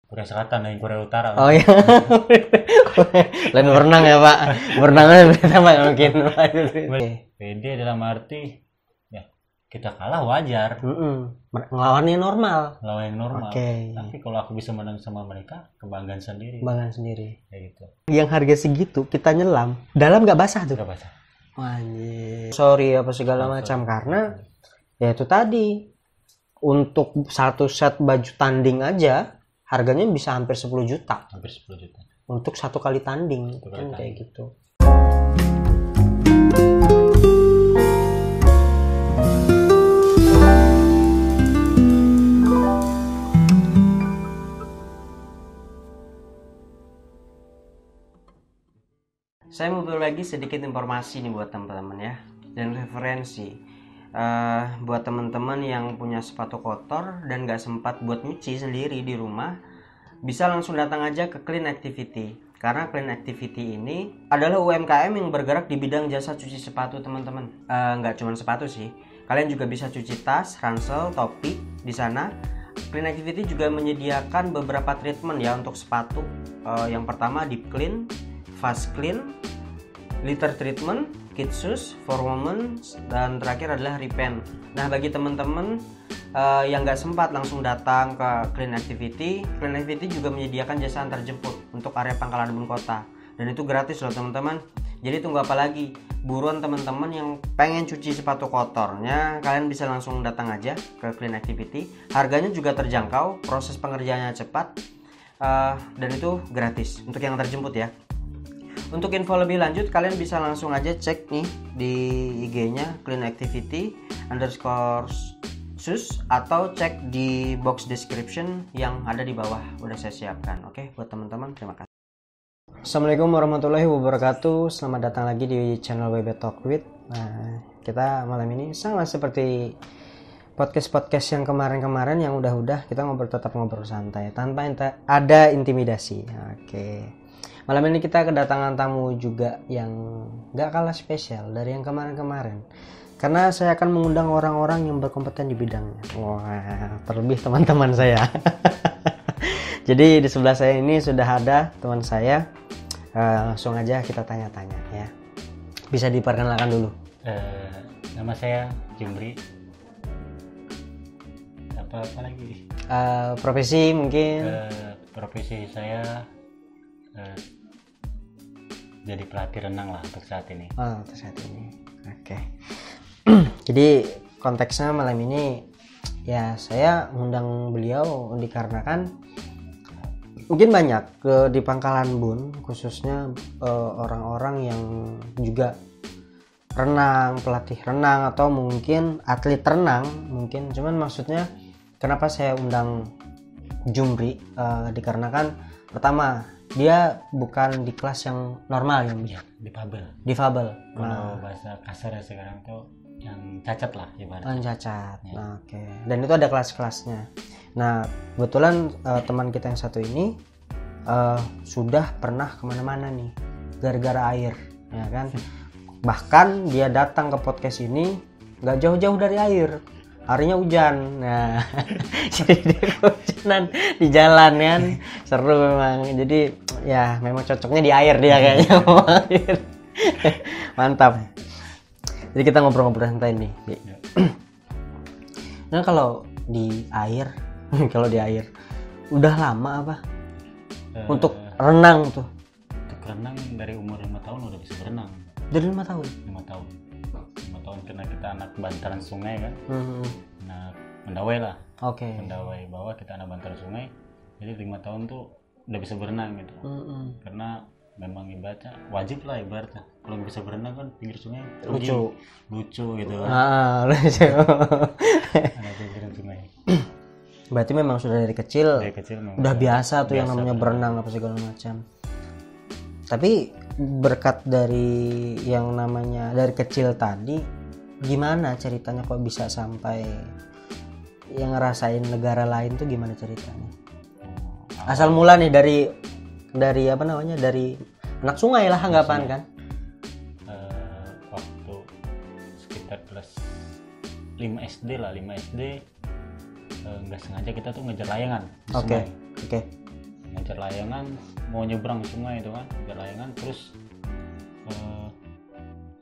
Korea Selatan dan Korea Utara. Oh iya. Lain berenang ya Pak. Berenangnya sama mungkin. Pede dalam arti ya kita kalah wajar. Ngelawannya normal. Lawan yang normal. Oke. Tapi kalau aku bisa menang sama mereka, kebanggaan sendiri. Kebanggaan sendiri. Kayak gitu. Yang harga segitu kita nyelam, dalam nggak basah tuh. Gak basah. Anjir. Sorry apa segala macam karena ya itu tadi untuk satu set baju tanding aja harganya bisa hampir 10 juta. Hampir 10 juta. Untuk satu kali tanding kan kayak gitu. Saya mau berbagi sedikit informasi nih buat teman-teman ya, dan referensi buat teman-teman yang punya sepatu kotor dan gak sempat buat nyuci sendiri di rumah, bisa langsung datang aja ke Clean Activity. Karena Clean Activity ini adalah UMKM yang bergerak di bidang jasa cuci sepatu teman-teman. Nggak cuma sepatu sih, kalian juga bisa cuci tas, ransel, topi di sana. Clean Activity juga menyediakan beberapa treatment ya untuk sepatu. Yang pertama Deep Clean, Fast Clean, Litter Treatment, Kid Shoes, For Women, dan terakhir adalah Repaint. Nah bagi teman-teman yang nggak sempat langsung datang ke Clean Activity juga menyediakan jasa antar jemput untuk area Pangkalan Bun Kota, dan itu gratis loh teman-teman. Jadi tunggu apa lagi, buruan teman-teman yang pengen cuci sepatu kotornya, kalian bisa langsung datang aja ke Clean Activity. Harganya juga terjangkau, proses pengerjaannya cepat, dan itu gratis untuk yang terjemput ya. Untuk info lebih lanjut kalian bisa langsung aja cek nih di IG-nya Clean Activity _sus atau cek di box description yang ada di bawah, udah saya siapkan. Oke, buat teman-teman terima kasih. Assalamualaikum warahmatullahi wabarakatuh. Selamat datang lagi di channel WB Talk With. Nah, kita malam ini sama seperti podcast yang kemarin-kemarin yang udah kita tetap ngobrol santai tanpa ada intimidasi. Oke. Malam ini kita kedatangan tamu juga yang gak kalah spesial dari yang kemarin-kemarin. Karena saya akan mengundang orang-orang yang berkompeten di bidangnya. Wah, terlebih teman-teman saya. Jadi di sebelah saya ini sudah ada teman saya. Langsung aja kita tanya-tanya ya. Bisa diperkenalkan dulu. Nama saya Jumri. Apa lagi? Profesi mungkin? Profesi saya jadi pelatih renang lah untuk saat ini. Oh, untuk saat ini. Oke. Jadi konteksnya malam ini ya saya ngundang beliau dikarenakan mungkin banyak di Pangkalan Bun khususnya orang-orang yang juga renang, pelatih renang atau mungkin atlet renang mungkin. Cuman maksudnya kenapa saya undang Jumri dikarenakan pertama dia bukan di kelas yang normal yang difabel. Kalau bahasa kasar sekarang tuh yang cacat lah ibaratnya. Yang cacat. Ya. Nah, oke. Dan itu ada kelas-kelasnya. Nah, kebetulan teman kita yang satu ini sudah pernah kemana-mana nih gara-gara air, ya kan? Bahkan dia datang ke podcast ini nggak jauh-jauh dari air. Harinya hujan, nah jadi dia kehujanan di jalan kan, seru memang. Jadi ya memang cocoknya di air dia kayaknya. Mantap. Jadi kita ngobrol-ngobrol santai nih. Nah kalau di air, udah lama apa? Untuk renang tuh? Untuk renang dari umur 5 tahun udah bisa berenang. Dari 5 tahun? 5 tahun karena kita anak bantaran sungai kan. Anak Mendawai lah. Oke. Mendawai bawah, kita anak bantaran sungai. Jadi 5 tahun tuh udah bisa berenang gitu. Karena memang ibaratnya wajib lah ibaratnya. Kalau bisa berenang kan pinggir sungai lucu gitu kan. Lucu. Ada pinggir sungai. Berarti memang sudah dari kecil udah biasa tuh yang namanya berenang apa segala macam. Tapi berkat dari yang namanya dari kecil tadi, gimana ceritanya kok bisa sampai yang ngerasain negara lain tuh gimana ceritanya? Asal mula nih dari apa namanya, dari anak sungai lah anggapan kan? Waktu sekitar kelas 5 SD nggak sengaja kita tuh ngejar layangan. Oke. ngejar layangan, mau nyebrang sungai itu kan, ngejar layangan, terus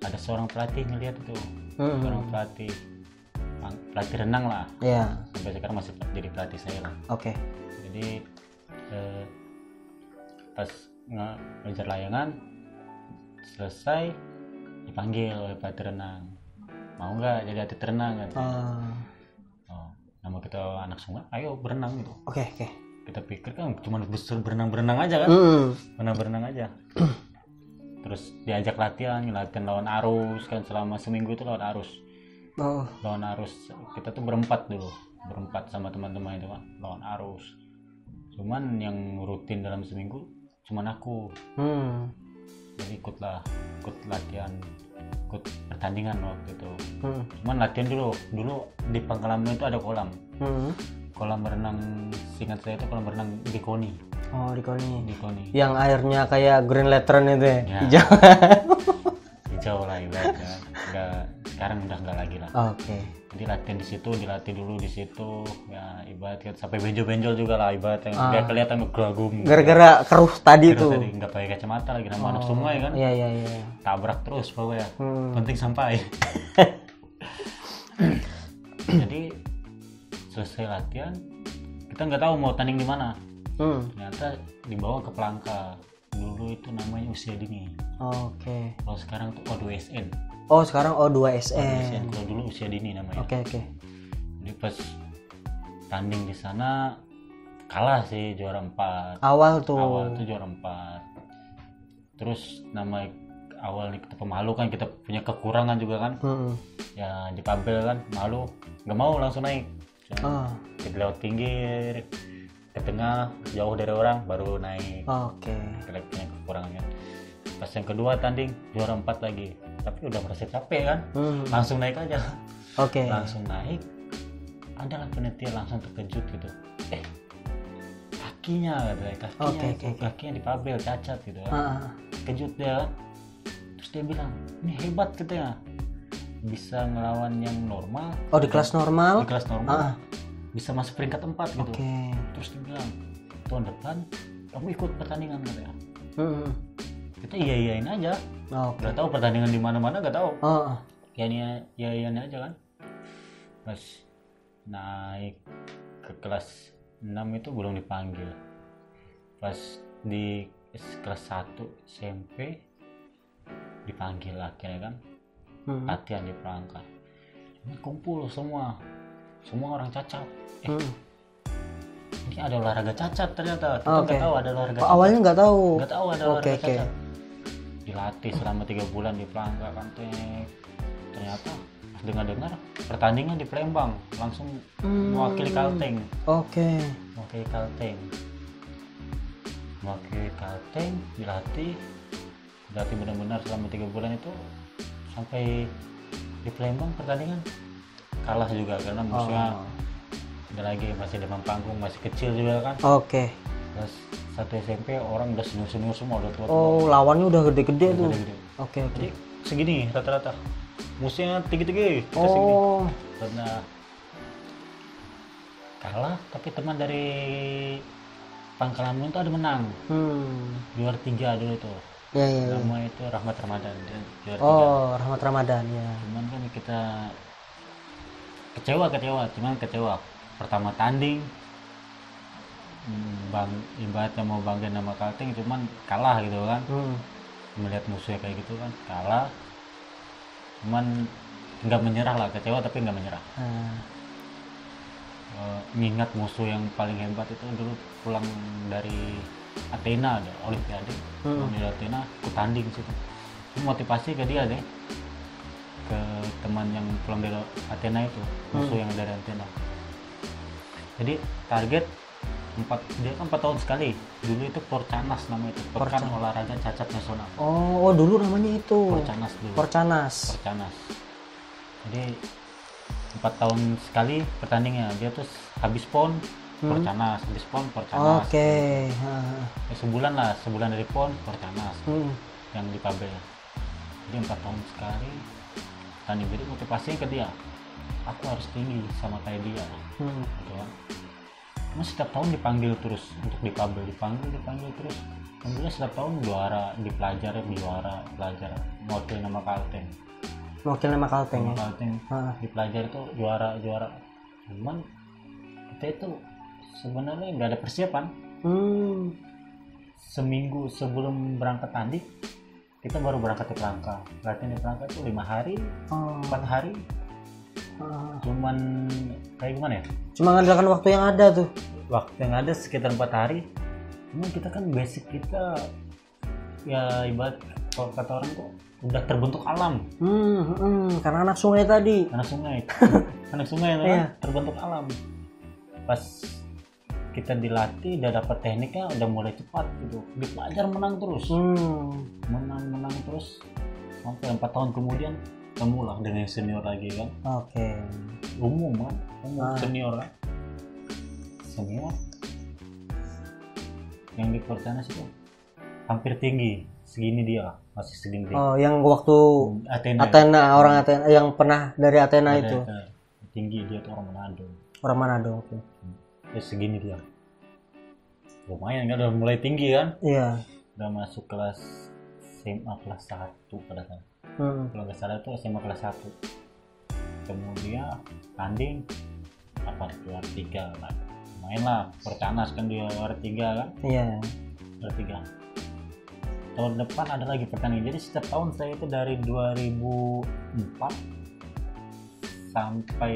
ada seorang pelatih ngelihat itu, seorang pelatih renang lah, sampai sekarang masih jadi pelatih saya lah. Jadi pas ngejar layangan selesai dipanggil oleh pelatih renang, mau nggak jadi atlet renang kan? Nama kita anak sungai, ayo berenang gitu. Kita pikir kan cuma berenang aja kan, berenang aja. Terus diajak latihan lawan arus kan, selama seminggu itu lawan arus. Lawan arus kita tuh berempat sama teman-teman itu kan, lawan arus. Cuman yang rutin dalam seminggu cuman aku. Jadi ikut latihan, ikut pertandingan waktu itu. Cuman latihan dulu di Pangkalan itu ada kolam. Kolam renang, seingat saya itu kolam renang di Koni. Di Koni. Yang airnya kayak Green Lantern itu ya. Hijau. Hijau lah ibaratnya. Sekarang udah enggak lagi lah. Jadi latihan di situ, dilatih dulu di situ, ya ibaratnya sampai benjol juga lah ibaratnya. Biar kelihatan geragum. Gara-gara keruh tadi tuh. Enggak pakai kacamata lagi, nama anak sungai kan. Iya. Tabrak terus pokoknya. Penting sampai. Jadi selesai latihan, kita nggak tahu mau tanding di mana. Ternyata dibawa ke Pelangka. Dulu itu namanya Usia Dini. Kalau sekarang tuh O2SN. Sekarang O2SN. Kalau dulu Usia Dini namanya. Jadi pas tanding di sana kalah sih, juara 4. Awal tuh juara 4. Terus nama awal nih kita pemalu kan, kita punya kekurangan juga kan. Ya di Pabel kan malu, nggak mau langsung naik. Kita lewat pinggir, ke tengah, jauh dari orang baru naik. Kita punya kekurangan kan. Pas yang kedua tanding juara 4 lagi, tapi udah merasa capek kan, langsung naik aja. Langsung naik, adalah penitia langsung terkejut gitu. Kakinya di Pabel cacat gitu kan. Terkejut dia kan. Terus dia bilang, ini hebat katanya, bisa ngelawan yang normal. Di kelas normal bisa masuk peringkat 4 gitu. Terus dia bilang, tahun depan kamu ikut pertandingan katanya. Kita iyain aja. Gak tahu pertandingan di mana-mana, gak tahu. Iyain aja kan. Pas naik ke kelas 6 itu belum dipanggil. Pas di kelas 1 SMP dipanggil akhirnya kan. Latihan di Pelangka. Kumpul semua orang cacat. Ini ada olahraga cacat ternyata. Kita nggak tahu ada olahraga cacat. Awalnya nggak tahu ada olahraga cacat. Dilatih selama 3 bulan di Pelangka kan. Ternyata pas dengar pertandingan di Palembang, langsung mewakili Kalteng. Mewakili Kalteng, dilatih benar-benar selama 3 bulan itu, sampai di Palembang pertandingan kalah juga karena musuhnya ada lagi, masih demam panggung, masih kecil juga kan. Kelas 1 SMP orang udah senior semua, udah tua. Lawannya udah gede-gede tuh. Jadi segini rata-rata, musuhnya tinggi-tinggi. Karena kalah, tapi teman dari Pangkalan itu ada menang. Juara 3 dulu tuh. Nama itu Rahmat Ramadan. Rahmat Ramadan ya. Cuman kan kita kecewa. Pertama tanding, ibaratnya mau bangga nama Kalteng, cuman kalah gitu kan. Melihat musuhnya kayak gitu kan, kalah. Cuman nggak menyerah lah, kecewa tapi nggak menyerah. Mengingat musuh yang paling hebat itu dulu pulang dari Athena, ada Olimpiade. Di Athena aku tanding situ. Motivasi ke dia deh, ke teman yang pulang dari Athena itu, musuh yang dari Athena. Jadi target dia kan 4 tahun sekali. Dulu itu Porcanas namanya itu, Pekan Olahraga Cacat Nasional. Dulu namanya itu Porcanas dulu. Porcanas. Jadi 4 tahun sekali pertandingannya. Dia tuh habis PON Porcanas, habis PON Porcanas. Sebulan dari PON Porcanas. Yang di Pabel. Jadi 4 tahun sekali tanding. Jadi motivasinya ke dia, aku harus tinggi sama kayak dia. Gitu kan. Mas setiap tahun dipanggil terus untuk dipanggil terus. Alhamdulillah setiap tahun juara di pelajar mewakili nama Kalteng di pelajar itu juara. Cuman kita itu sebenarnya nggak ada persiapan. Seminggu sebelum berangkat tanding kita baru berangkat di Pelangka. Latihan di Pelangka itu 5 hari 4 hari. Cuman kayak gimana ya, cuma mengandalkan waktu yang ada tuh, waktu yang ada sekitar 4 hari. Cuman kita kan basic kita ya ibarat kalau kata orang tuh udah terbentuk alam. Karena anak sungai tadi. Anak sungai itu kan terbentuk alam. Pas kita dilatih udah dapat tekniknya udah mulai cepat gitu. Di pelajar menang terus. Menang terus sampai 4 tahun kemudian temulah dengan senior lagi kan. Umum senior kan. Senior yang di Pertanas itu hampir tinggi segini dia, masih segini dia. Yang waktu Athena orang Athena yang pernah dari Athena itu. Tinggi dia tuh orang Manado. Ya segini dia. Lumayan kan udah mulai tinggi kan? Iya. Udah masuk kelas SMA kelas 1 pada saat. Kalau nggak salah itu SMA kelas 1. Kemudian tanding apa juara 3 lah. Main lah Pertanas kan dia juara 3 kan? Iya. Juara 3. Tahun depan ada lagi pertandingan. Jadi setiap tahun saya itu dari 2004 sampai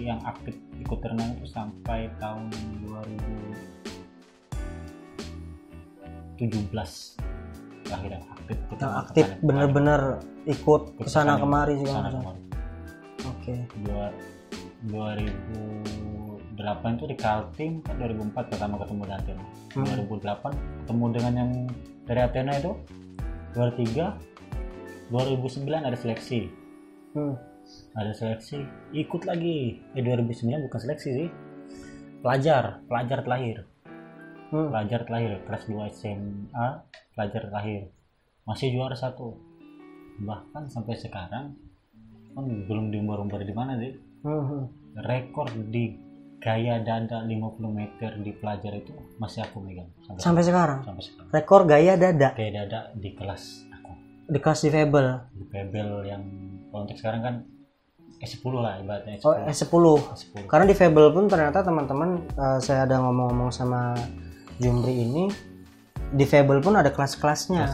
yang aktif ikut renang itu sampai tahun 2017 terakhir yang aktif. Yang aktif bener-bener ikut kesana kemari juga. Oke. 2008 itu di Kaltim kan, 2004 pertama ketemu dengan Athena. 2008 ketemu dengan yang dari Athena itu 2003. 2009 ada seleksi. Ada seleksi ikut lagi. 2009 bukan seleksi sih, pelajar terakhir. Pelajar terakhir kelas 2 SMA, pelajar terakhir masih juara 1. Bahkan sampai sekarang kan belum diumbar-umbar di mana sih. Rekor di gaya dada 50 meter di pelajar itu masih aku megang sampai sekarang. Rekor gaya dada di kelas aku, di kelas difabel yang kalau untuk sekarang kan S10 lah ibaratnya. S10. Karena difabel pun ternyata teman-teman, saya ada ngomong-ngomong sama Jumri ini, difabel pun ada kelas-kelasnya.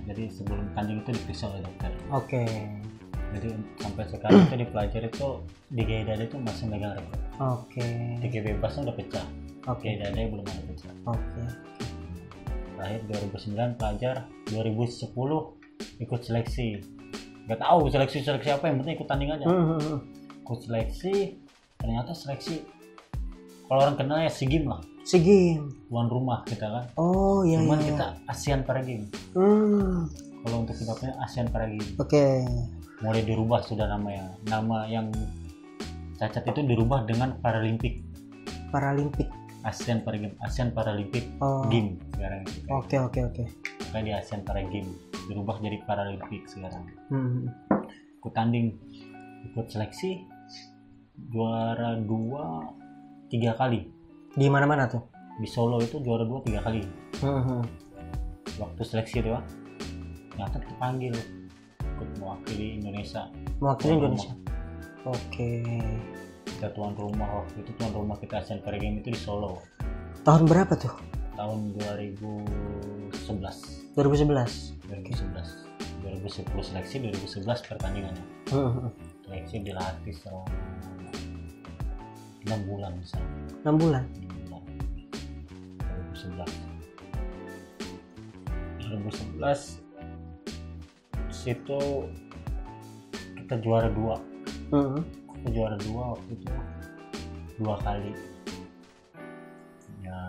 Jadi sebelum tanding itu diperiksa oleh dokter. Jadi sampai sekarang itu di pelajar itu di gaya dada itu masih megang rekor. Di gaya bebasnya udah pecah. Gaya dada belum ada pecah. Terakhir 2009 pelajar, 2010 ikut seleksi. Gak tahu seleksi apa, yang penting ikut tanding aja. Ikut seleksi, ternyata seleksi kalau orang kenal ya SEA Games lah. SEA Games. Tuan rumah kita kan. Cuman kita ASEAN Para Games. Kalau untuk sebabnya ASEAN Para Games. Mulai dirubah sudah namanya. Nama yang cacat itu dirubah dengan Paralimpik. ASEAN Para Games, ASEAN Paralimpik Games sekarang itu. Kayak di ASEAN Para Games dirubah jadi Paralimpik sekarang. Ikut tanding, ikut seleksi, juara 2-3 kali. Di mana-mana tuh? Di Solo itu juara 2-3 kali. Waktu seleksi itu ternyata dipanggil ikut mewakili Indonesia. Kita tuan rumah waktu itu, tuan rumah kita ASEAN Para Games itu di Solo. Tahun berapa tuh? Tahun 2011. 2010 seleksi, 2011 pertandingannya. Seleksi dilatih selama 6 bulan misalnya. 6 bulan. 2011 situ kita juara 2. Kita juara 2 waktu itu 2 kali. Ya,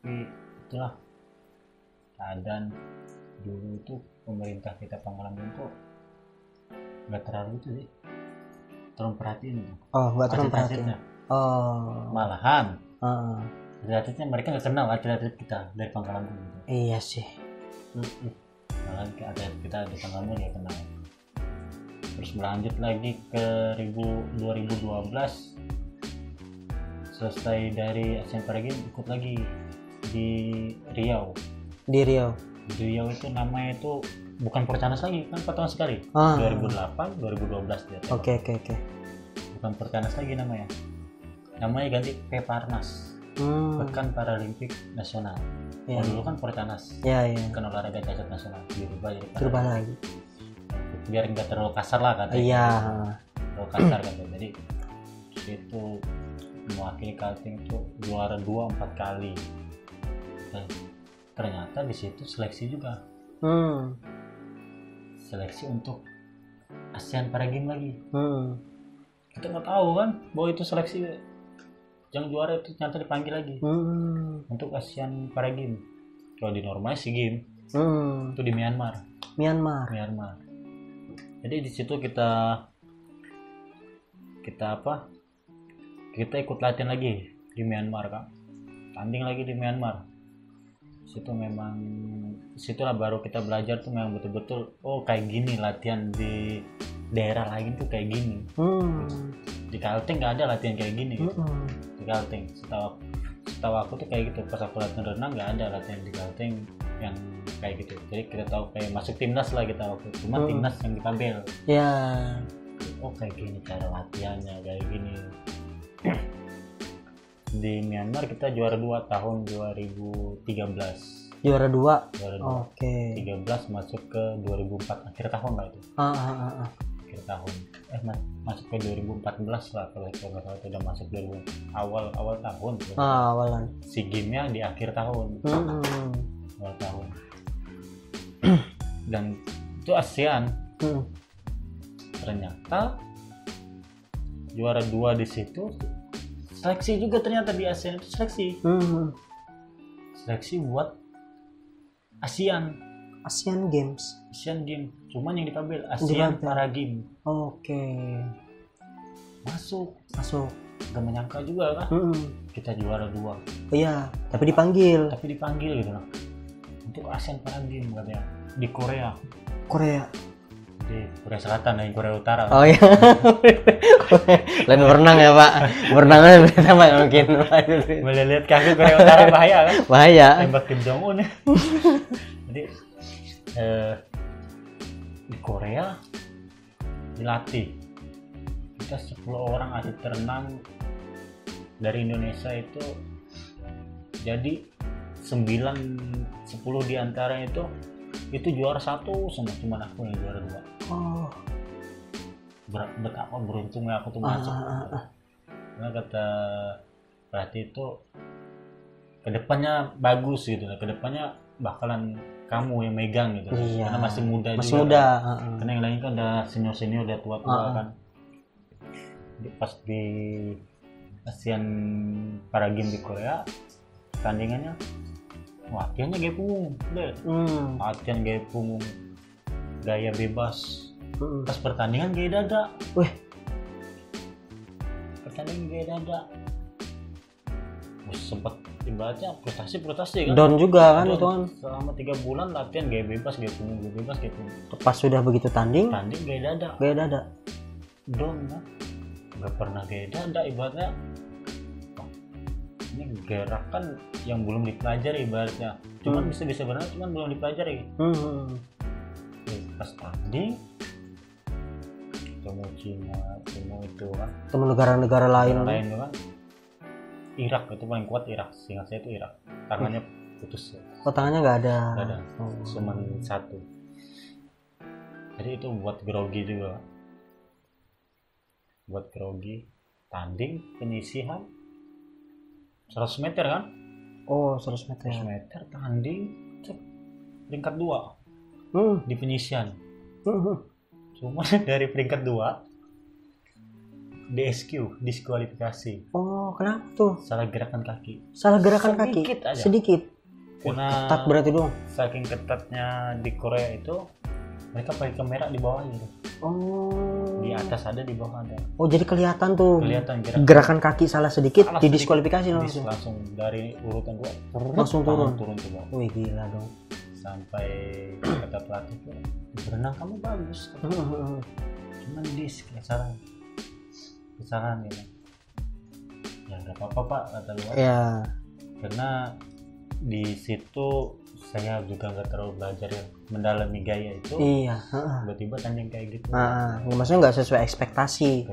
tapi itulah keadaan dulu itu pemerintah kita Pangkalan Bun nggak terlalu itu sih, terlalu perhatiin. Nggak terlalu perhatiin. Malahan atletnya mereka nggak kenal atlet kita dari Pangkalan Bun. Iya sih. Malahan atlet kita di Pangkalan Bun ya kenal. Terus berlanjut lagi ke 2012 selesai dari Asian Para Games ikut lagi di Riau. Di Riau. Di Riau itu namanya itu bukan Porcanas lagi, kan 4 tahun sekali. 2008, 2012 dia. Oke. Bukan Porcanas lagi namanya. Namanya ganti Peparnas. Pekan Paralimpik Nasional. Ya. Dulu kan Porcanas. Ya. Bukan olahraga cacat nasional. Dirubah jadi Berubah lagi. Biar nggak terlalu kasar lah katanya. Iya. Terlalu kasar katanya. Jadi itu mewakili Kaltim itu juara 2-4 kali. Ternyata di situ seleksi juga. Seleksi untuk ASEAN Para Games lagi. Kita nggak tahu kan bahwa itu seleksi yang juara itu ternyata dipanggil lagi untuk ASEAN Para Games. Kalau di normal SEA Games itu di Myanmar. Jadi di situ kita ikut latihan lagi di Myanmar, Kak. Tanding lagi di Myanmar. Situlah baru kita belajar tuh memang betul-betul kayak gini latihan di daerah lain tuh kayak gini. Di Kaltim nggak ada latihan kayak gini gitu. Di Kaltim setahu aku tuh kayak gitu, pas aku latihan renang nggak ada latihan di Kaltim yang kayak gitu. Jadi kita tahu kayak masuk timnas lah kita waktu itu, cuma timnas yang ditampil. Kayak gini cara latihannya, kayak gini. Di Myanmar kita juara 2 tahun 2013. Juara 2. Oke. 13 masuk ke 2004 akhir tahun lah itu. Akhir tahun. Masuk ke 2014 lah kalau nggak salah itu udah masuk 2000 awal tahun. Awalan. SEA Games-nya di akhir tahun. Awal tahun. Dan itu ASEAN. Ternyata juara 2 di situ. Seleksi juga ternyata di ASEAN itu seleksi buat ASEAN Games. Cuman yang dipanggil ASEAN Para Games. Masuk gak menyangka juga kan. Kita juara 2. Iya, tapi dipanggil gitu loh. Untuk ASEAN Para Games katanya di Korea di Korea Selatan dan Korea Utara. Iya. Lain berenang ya Pak. Berenangnya beda Pak mungkin. Boleh lihat kaki Korea Utara bahaya kan? Bahaya. Tembak Kim Jong Un. Jadi di Korea dilatih. Kita 10 orang atlet renang dari Indonesia itu jadi 9-10 diantaranya itu juara 1 semua, cuma aku yang juara 2. Betapa beruntungnya aku tuh masuk. Karena kata pelatih itu kedepannya bagus gitu, kedepannya bakalan kamu yang megang gitu. Karena masih muda juga. Karena yang lain kan udah senior udah tua kan. Pas di ASEAN Para Games di Korea tandingannya latihannya gaya punggung, latihan gaya punggung, gaya bebas. Pas pertandingan gaya dada. Pertandingan gaya dada. Sempat ibaratnya prestasi kan. Down juga kan itu kan. Selama 3 bulan latihan gaya bebas, gaya punggung. Pas sudah begitu tanding gaya dada. Down kan. Gak pernah gaya dada ibaratnya. Ini gerakan yang belum dipelajari ibaratnya. Cuman bisa berenang cuman belum dipelajari. Pas tanding ketemu Cina, ketemu itu kan. Ketemu negara-negara lain itu kan. Irak itu paling kuat, seingat saya itu Irak. Tangannya putus. Tangannya nggak ada. Cuman 1. Jadi itu buat grogi juga. Tanding penyisihan 100 meter kan? 100 meter. 100 meter tanding peringkat 2 di penyisian. Cuma dari peringkat 2 DSQ, diskualifikasi. Kenapa tuh? Salah gerakan kaki. Sedikit. Karena ketat berarti dong. Saking ketatnya di Korea itu mereka pakai kamera di bawah gitu. Di atas ada, di bawah ada. Jadi kelihatan tuh. Gerakan kaki salah sedikit didiskualifikasi langsung dari urutan 2 langsung turun ke bawah. Wih gila dong. Sampai kata pelatih tuh, berenang kamu bagus. Cuman kesalahan gitu. ya nggak apa-apa Pak kata luar. Ya. Karena di situ saya juga nggak terlalu belajar yang mendalami gaya itu. Iya. Tiba-tiba tanding kayak gitu. Maksudnya nggak sesuai ekspektasi.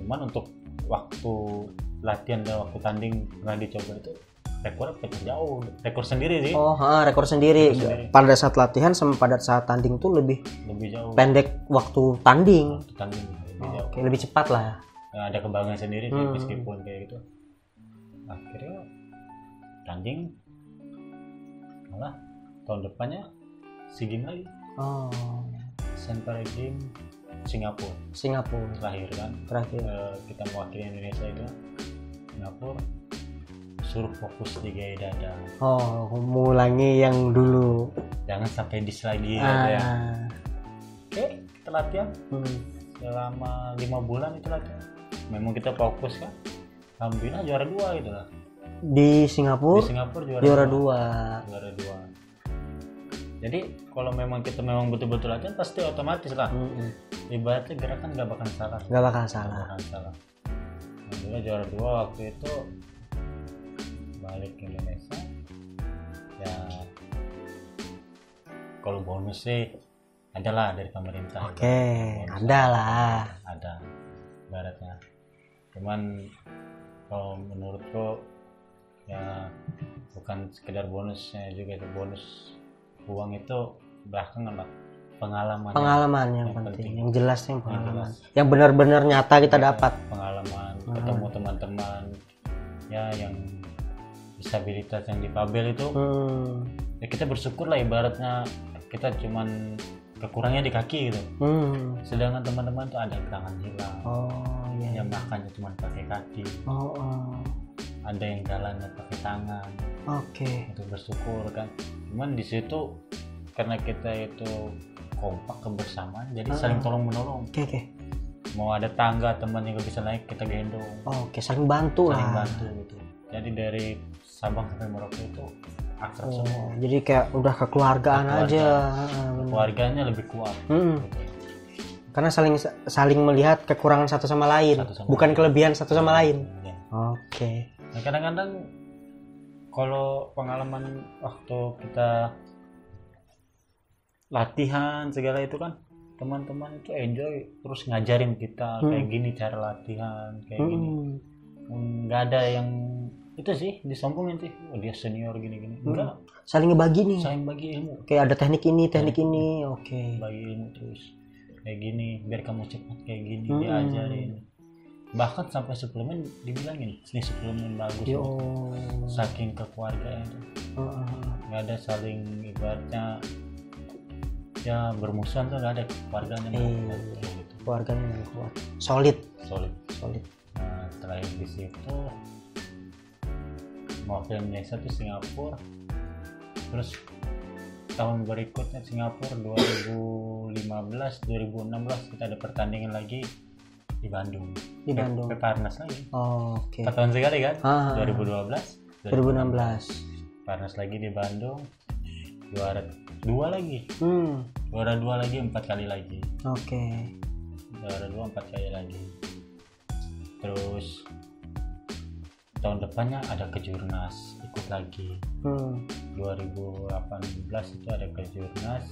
Cuman untuk waktu latihan dan waktu tanding pernah dicoba itu rekornya pecah jauh, rekor sendiri sih. Rekor sendiri. Pada saat latihan sama pada saat tanding tuh lebih jauh. Pendek waktu tanding. Lebih lebih cepat lah. Nah, ada kebanggaan sendiri sih meskipun kayak gitu. Akhirnya tanding malah tahun depannya SEA Games lagi. Asian Para Games Singapura terakhir kan. Kita mewakili Indonesia itu Singapura, suruh fokus di gaya dada. Mengulangi yang dulu, jangan sampai dis lagi ya. Oke, kita latihan selama 5 bulan itu latihan. Memang kita fokus kan, alhamdulillah juara 2 gitu lah. Di Singapura juara 2. Jadi kalau memang kita betul-betul latihan pasti otomatis lah. Ibaratnya gerakan nggak bakal salah. Alhamdulillah juara 2 waktu itu. Balik ke Indonesia ya, kalau bonus sih adalah dari pemerintah. Ada baratnya. Cuman kalau menurutku ya bukan sekedar bonusnya juga, itu bonus uang itu belakangan lah, pengalaman yang penting. Yang jelas pengalaman yang benar-benar nyata kita dapat pengalaman, ketemu teman-teman ya yang disabilitas, yang difabel itu. Ya kita bersyukur lah, ibaratnya kita cuman kekurangnya di kaki gitu. Sedangkan teman-teman tuh ada tangan hilang, yang makannya cuma pakai kaki, ada yang jalannya pakai tangan. Itu bersyukur kan. Cuman di situ karena kita itu kompak, kebersamaan, jadi saling tolong menolong. Mau ada tangga teman yang gak bisa naik, kita gendong. Saling bantu gitu. Jadi dari Sabang sampai Merauke itu akrab semua. Jadi kayak udah kekeluargaan aja. Keluarganya lebih kuat. Gitu. Karena saling melihat kekurangan satu sama lain, bukan kelebihan satu sama lain. Ya. Nah, kadang-kadang kalau pengalaman waktu kita latihan segala itu kan, teman-teman itu enjoy, terus ngajarin kita kayak gini cara latihan, kayak gini. Nggak ada yang itu sih disombongin sih, dia senior gini-gini. Enggak, saling bagi ilmu. Kayak ada teknik ini. Bagi ilmu terus kayak gini, biar kamu cepat kayak gini, diajarin. Bahkan sampai suplemen dibilangin, ini suplemen bagus. Saking kekeluargaan itu. Nggak ada saling, ibaratnya ya bermusuhan tuh, nggak ada, keluarganya gitu. Keluarganya yang kuat, solid. Nah, terakhir di situ mewakili Indonesia tuh Singapura, terus tahun berikutnya Singapura 2015, 2016 kita ada pertandingan lagi di Bandung. Peparnas lagi. 4 tahun sekali kan. 2012, 2016 Peparnas lagi di Bandung, juara 2 lagi. Juara 2 lagi 4 kali lagi. Juara 2 4 kali lagi. Terus tahun depannya ada kejurnas, ikut lagi. 2018 itu ada kejurnas.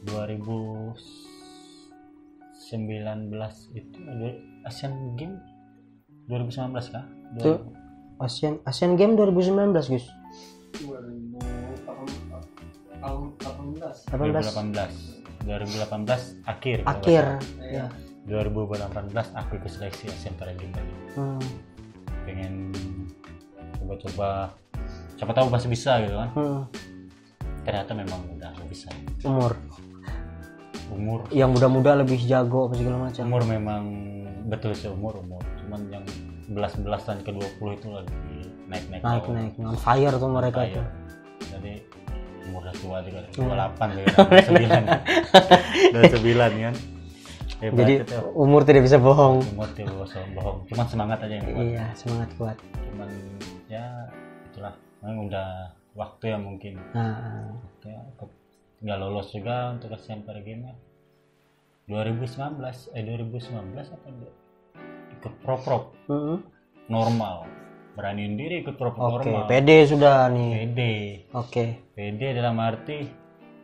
2019 itu Asian Games 2019 kah? Itu Asian Games 2019 Gus. 2018 akhir ya. 2018 aku ikut seleksi Asian Para Games lagi. Pengen coba-coba, siapa tahu masih bisa gitu kan. Ternyata memang udah bisa. Umur yang muda-muda lebih jago apa segala macam. Umur memang betul sih, umur cuman yang 11-11an ke 20 itu lagi naik on fire tuh mereka tuh. Jadi umur udah tua juga, 28 juga, 29 kan. Jadi umur tidak bisa bohong. Cuman semangat aja yang kuat. Iya, semangat kuat. Cuman ya itulah, memang udah waktu ya mungkin. Nggak lolos juga untuk Asian Para Games 2019 apa ikut prop normal, beraniin diri ikut pro Oke, normal. pede sudah nih. Pede. Oke. Pede dalam arti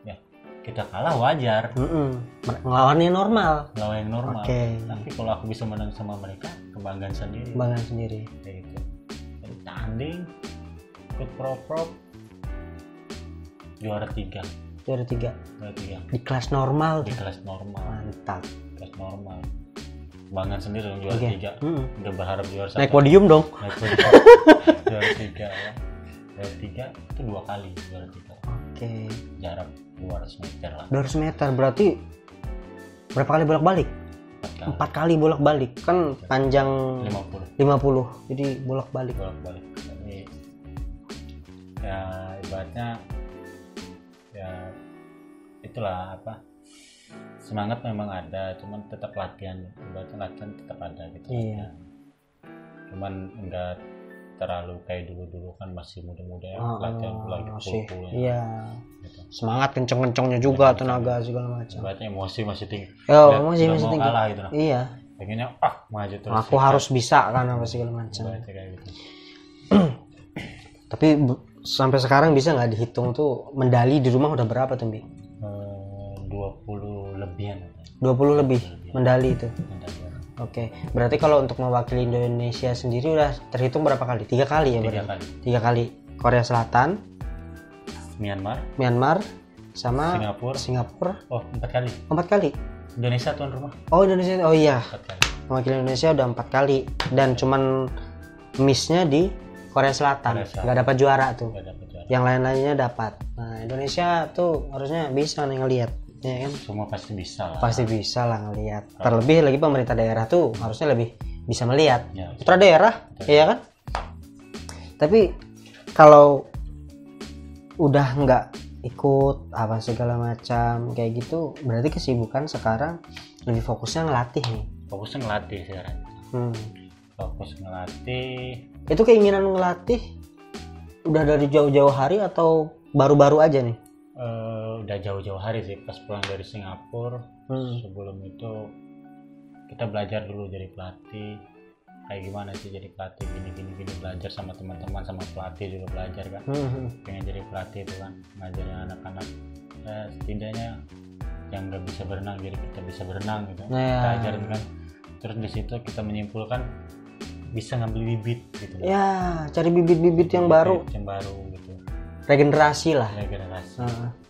ya kita kalah wajar, Ngelawannya normal. lawan yang normal. Oke. Tapi kalau aku bisa menang sama mereka, kebanggaan sendiri. Kebanggaan sendiri. Kayak gitu. Jadi tanding, ikut pro juara 3. Juara 3 Juara 3 di kelas normal. di kelas normal. Mantap. Kelas normal. Kebanggaan sendiri dong juara Oke. 3. Mm-mm. Udah berharap juara 1. Naik podium dong. Naik podium. Juara 3 ya. Juara 3 itu 2 kali juara 3. Oke. Jarak 200 meter lah. 200 meter berarti berapa kali bolak-balik? 4 kali. 4 kali bolak-balik. Kan panjang 50 50. Jadi bolak-balik. bolak-balik. Jadi ya ibaratnya ya itulah apa, semangat memang ada, cuman tetap latihan, ibaratnya latihan tetap ada gitu. Iya. Latihan. Cuman enggak terlalu kayak dulu kan masih muda-muda ya, latihan tuh lagi masih. full-full ya. Iya. Gitu. Semangat kenceng-kencengnya juga, tenaga segala macam. Ibaratnya emosi masih tinggi. Masih mau tinggi. kalah gitu nah. Iya. Pengennya maju terus. Aku harus bisa kan apa segala macam. Ibaratnya kayak gitu. Tapi sampai sekarang bisa nggak dihitung tuh medali di rumah udah berapa tuh, Bi? 20 lebihan. 20 lebih medali itu. Medali. Oke, berarti kalau untuk mewakili Indonesia sendiri udah terhitung berapa kali? 3 kali ya 3 berarti? kali. 3 kali. Korea Selatan, Myanmar, sama Singapura. Oh, 4 kali. 4 kali. Indonesia tuan rumah. Oh, Indonesia. Oh iya. 4 kali. Mewakili Indonesia udah 4 kali dan cuman miss-nya di Korea Selatan. Nggak dapat juara tuh. Gak dapet juara. Yang lain-lainnya dapat. Nah, Indonesia tuh harusnya bisa nih ngelihat, ya kan? Semua pasti bisa lah. Pasti bisa lah ngelihat. Terlebih lagi pemerintah daerah tuh harusnya lebih bisa melihat. Ya, Putra daerah, iya kan? Tapi kalau udah nggak ikut apa segala macam kayak gitu, berarti kesibukan sekarang lebih fokusnya ngelatih nih. fokusnya ngelatih sekarang. Fokus ngelatih. Itu keinginan ngelatih udah dari jauh-jauh hari atau baru-baru aja nih? Udah jauh-jauh hari sih, pas pulang dari Singapura. Sebelum itu kita belajar dulu jadi pelatih, kayak gimana sih jadi pelatih, gini belajar sama teman-teman, sama pelatih juga belajar kan. Pengen jadi pelatih itu kan, ngajarin anak-anak setidaknya yang nggak bisa berenang jadi kita bisa berenang gitu. Kita ajarin kan, terus di situ kita menyimpulkan bisa ngambil bibit gitu. Ya, cari bibit-bibit yang baru gitu. Regenerasi lah. Regenerasi.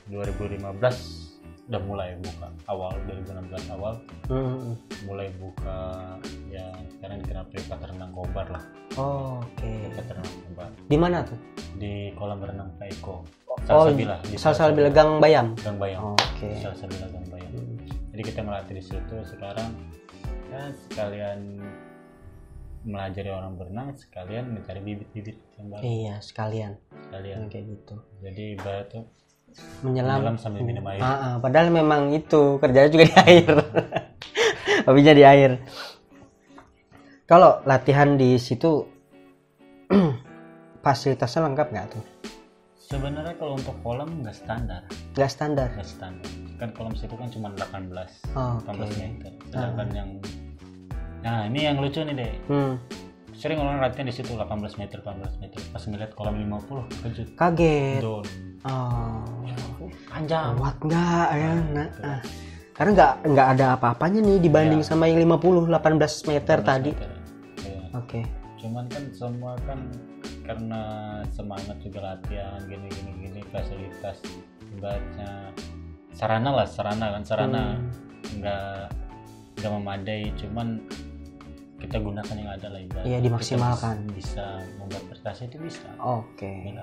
2015 udah mulai buka, awal 2016 awal mulai buka ya, sekarang dikenal privat renang Kobar lah. Oke. Privat renang Kobar. Di mana tuh? Di kolam renang Pak Eko. Salsabila Gang Bayam. Gang Bayam. Oke. Salsabila Gang Bayam. Jadi kita melatih di situ sekarang ya, sekalian melajari orang berenang, sekalian mencari bibit-bibit yang baru. Iya, sekalian kayak gitu. Jadi ibarat tuh menyelam sambil minum air. Padahal memang itu kerjanya juga di air. Hobinya di air. Kalau latihan di situ fasilitasnya lengkap nggak tuh? Sebenarnya kalau untuk kolam nggak standar. Nggak standar. Kan kolam situ kan cuma 18 meter. Sedangkan yang ini yang lucu nih deh. Sering orang latihan di situ 18 meter. Pas ngeliat kolam 50 kaget. Down. Panjang. Kuat nggak ya? Karena nggak ada apa-apanya nih dibanding sama yang 18 meter tadi. Oke. Cuman kan semua kan karena semangat juga latihan gini fasilitas ibaratnya sarana nggak memadai, cuman kita gunakan yang ada lah ibaratnya. Iya, dimaksimalkan. Kita bisa membuat prestasi itu bisa. Oke.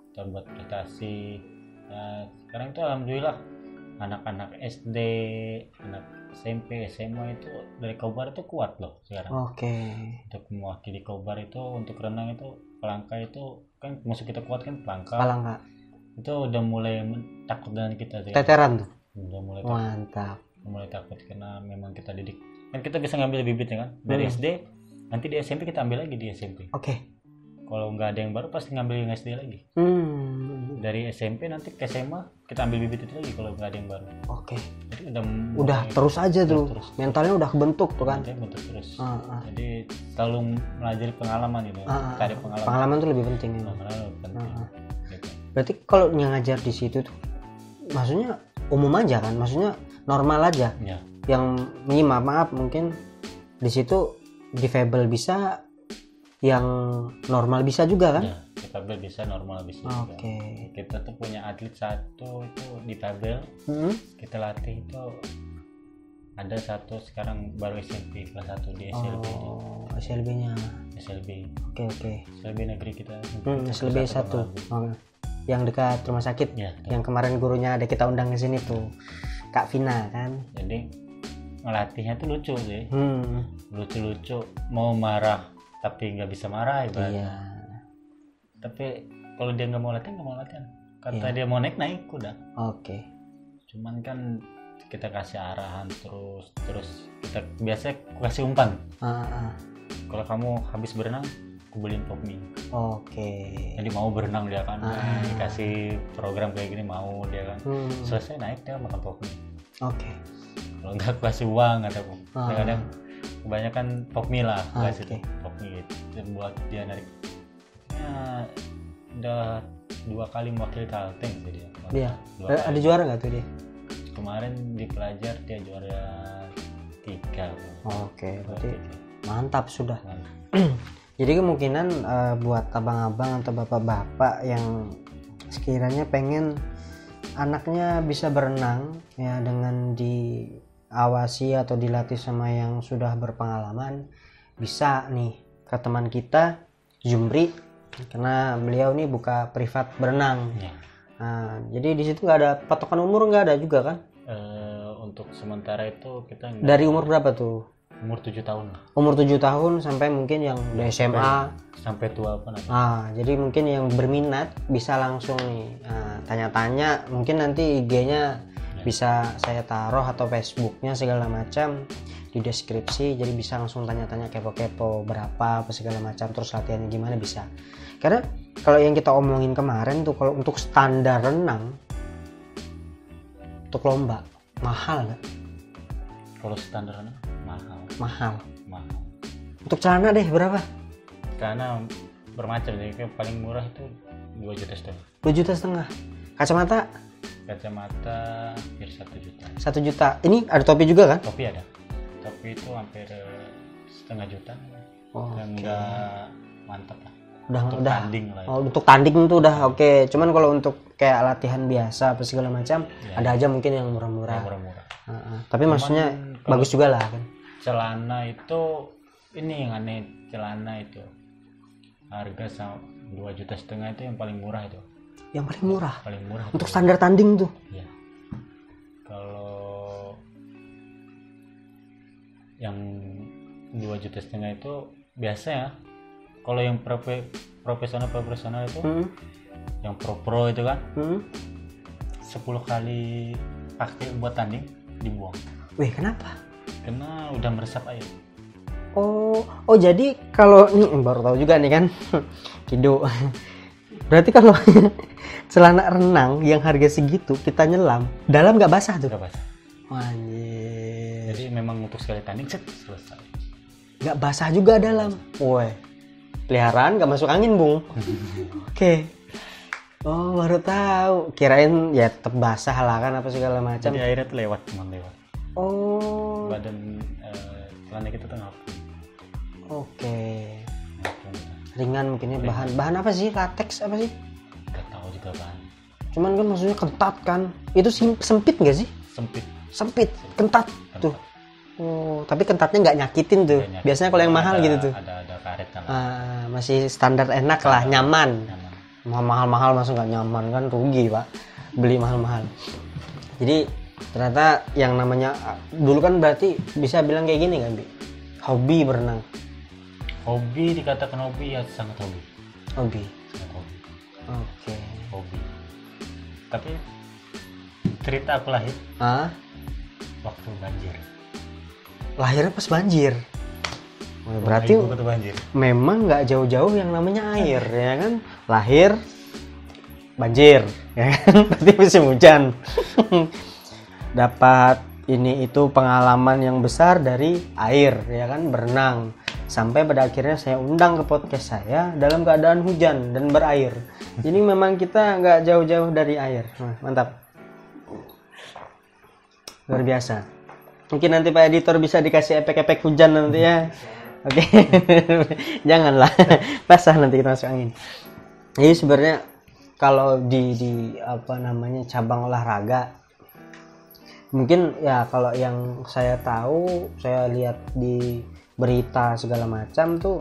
Kita buat prestasi. Ya, sekarang itu alhamdulillah anak-anak SD, anak SMP, SMA itu dari Kobar itu kuat loh sekarang. Oke. Untuk mewakili Kobar itu untuk renang itu Pelangka itu kan musuh kita kuat kan Pelangka. Itu udah mulai takut dengan kita sih. Teteran tuh. Udah mulai takut. Mantap. Mulai takut karena memang kita didik. Kan kita bisa ngambil bibitnya kan dari SD, nanti di SMP kita ambil lagi di SMP. Oke. Kalau nggak ada yang baru pasti ngambil yang SD lagi. dari SMP nanti ke SMA kita ambil bibit itu lagi kalau nggak ada yang baru. Oke. Jadi udah terus aja tuh. terus. Mentalnya udah kebentuk tuh kan. Nanti bentuk terus. Jadi selalu melajari pengalaman itu. Cari pengalaman. Pengalaman tuh lebih penting. Pengalaman lebih penting. Gitu. Berarti kalau ngajar di situ tuh, maksudnya umum aja kan? Maksudnya normal aja. Ya. Yang maaf mungkin di situ difabel bisa, yang normal bisa juga kan? Ya, difabel bisa, normal bisa. Oke. Kita tuh punya atlet satu itu difabel. Kita latih itu ada satu sekarang baru SMP kelas 1 di SLB. Oh, SLB-nya. SLB. Oke. SLB negeri kita. SLB 1. Yang dekat rumah sakit. Ya, yang kemarin gurunya ada kita undang ke sini tuh. Kak Vina kan. Jadi ngelatihnya tuh lucu sih. Lucu-lucu, mau marah tapi nggak bisa marah ibaratnya. Iya. Tapi kalau dia nggak mau latihan, kata dia mau naik udah. Oke. Cuman kan kita kasih arahan terus kita biasanya kasih umpan. Kalau kamu habis berenang, aku beliin pop mie. Oke. Jadi mau berenang dia kan, dikasih program kayak gini mau dia kan. Selesai naik dia makan pop mie. Oke. Kalau nggak aku kasih uang kataku. Kadang kebanyakan pop mie lah, kasih pop mie gitu. Dan buat dia narik. Ya, udah 2 kali mewakili Kalteng sih dia. Dia. Ada juara nggak tuh dia? Kemarin di pelajar dia juara 3. Oke, berarti mantap sudah. Jadi kemungkinan buat abang-abang atau bapak-bapak yang sekiranya pengen anaknya bisa berenang ya, dengan diawasi atau dilatih sama yang sudah berpengalaman, bisa nih ke teman kita Jumri, karena beliau nih buka privat berenang. Nah, jadi di situ nggak ada patokan umur, nggak ada juga kan? Untuk sementara itu kita dari umur berapa tuh? Umur 7 tahun. Umur 7 tahun sampai mungkin yang udah SMA sampai tua pun ada. Jadi mungkin yang berminat bisa langsung nih tanya-tanya, mungkin nanti IG-nya bisa saya taruh atau Facebook-nya segala macam di deskripsi, jadi bisa langsung tanya-tanya, kepo-kepo berapa apa segala macam, terus latihannya gimana bisa. Karena kalau yang kita omongin kemarin tuh, kalau untuk standar renang untuk lomba mahal nggak? Kalau standar renang mahal. Untuk celana deh berapa? Karena bermacam, jadi paling murah itu 2,5 juta. 2,5 juta. Kacamata Hampir 1 juta. 1 juta. Ini ada topi juga kan? Topi ada. Topi itu hampir 0,5 juta. Yang udah mantap lah. Untuk tanding lah. Untuk tanding tuh udah oke. Cuman kalau untuk kayak latihan biasa apa segala macam, ada aja mungkin yang murah-murah. Tapi cuman maksudnya bagus juga lah kan. Celana itu ini yang aneh, celana itu harga 2,5 juta itu yang paling murah itu. Yang paling murah. Paling murah. Untuk standar tanding tuh. Iya. Kalau yang 2,5 juta itu biasa ya. Kalau yang profesional itu, yang pro itu kan, 10 kali pakai buat tanding dibuang. Wih, kenapa? Karena udah meresap air. Oh jadi kalau ini baru tahu juga nih kan, Kido. Berarti kalau celana renang yang harga segitu kita nyelam, dalam nggak basah tuh? Nggak basah. Anjir. Jadi memang untuk sekali tanding selesai. Nggak basah juga dalam. Woi, peliharaan nggak masuk angin, Bung. Oke. Oh, baru tahu. Kirain ya tetap basah lah kan apa segala macam. Jadi airnya tuh lewat. Oh. Badan celana kita tuh ngapung. Oke. Ringan mungkinnya, bahan apa sih? Latex apa sih? Gak tahu juga bahan. Cuman kan maksudnya ketat kan. Itu sempit nggak sih? Sempit. Kentat. Tuh. Oh, tapi kentatnya nggak nyakitin tuh. Biasanya kalau yang mahal gitu tuh. Ada karet kan. Masih standar enak lah, nyaman. Mahal-mahal masuk nggak nyaman kan, rugi Pak. Beli mahal-mahal. Jadi ternyata yang namanya dulu kan berarti bisa bilang kayak gini kan, Bi? Hobi berenang. Hobi, dikatakan hobi ya sangat hobi. Hobi. Sangat hobi. Oke. Hobi. Tapi cerita aku lahir. Waktu banjir. Lahirnya pas banjir. Berarti memang nggak jauh-jauh yang namanya air ya kan. Lahir banjir, ya kan? Berarti musim hujan. Dapat ini itu pengalaman yang besar dari air, ya kan, berenang. Sampai pada akhirnya saya undang ke podcast saya dalam keadaan hujan dan berair. Jadi memang kita nggak jauh-jauh dari air. Mantap. Luar biasa. Mungkin nanti Pak Editor bisa dikasih efek-efek hujan nanti ya. Oke. Janganlah. Basah nanti kita masuk angin. Jadi sebenarnya kalau di cabang olahraga, mungkin ya kalau yang saya tahu, saya lihat di berita segala macam tuh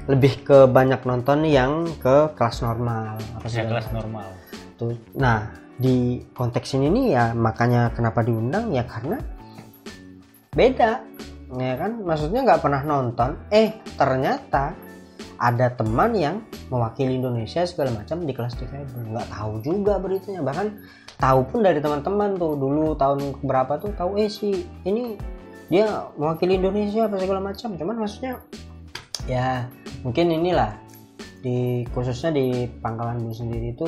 lebih ke banyak nonton yang ke kelas normal. Kelas normal. Tuh. Nah, di konteks ini nih ya makanya kenapa diundang ya karena beda, ya kan? Maksudnya nggak pernah nonton, ternyata ada teman yang mewakili Indonesia segala macam di kelas difabel, nggak tahu juga beritanya, bahkan tahu pun dari teman-teman tuh dulu tahun berapa tuh tahu sih ini dia mewakili Indonesia apa segala macam, cuman maksudnya ya mungkin inilah di khususnya di Pangkalan Bun sendiri itu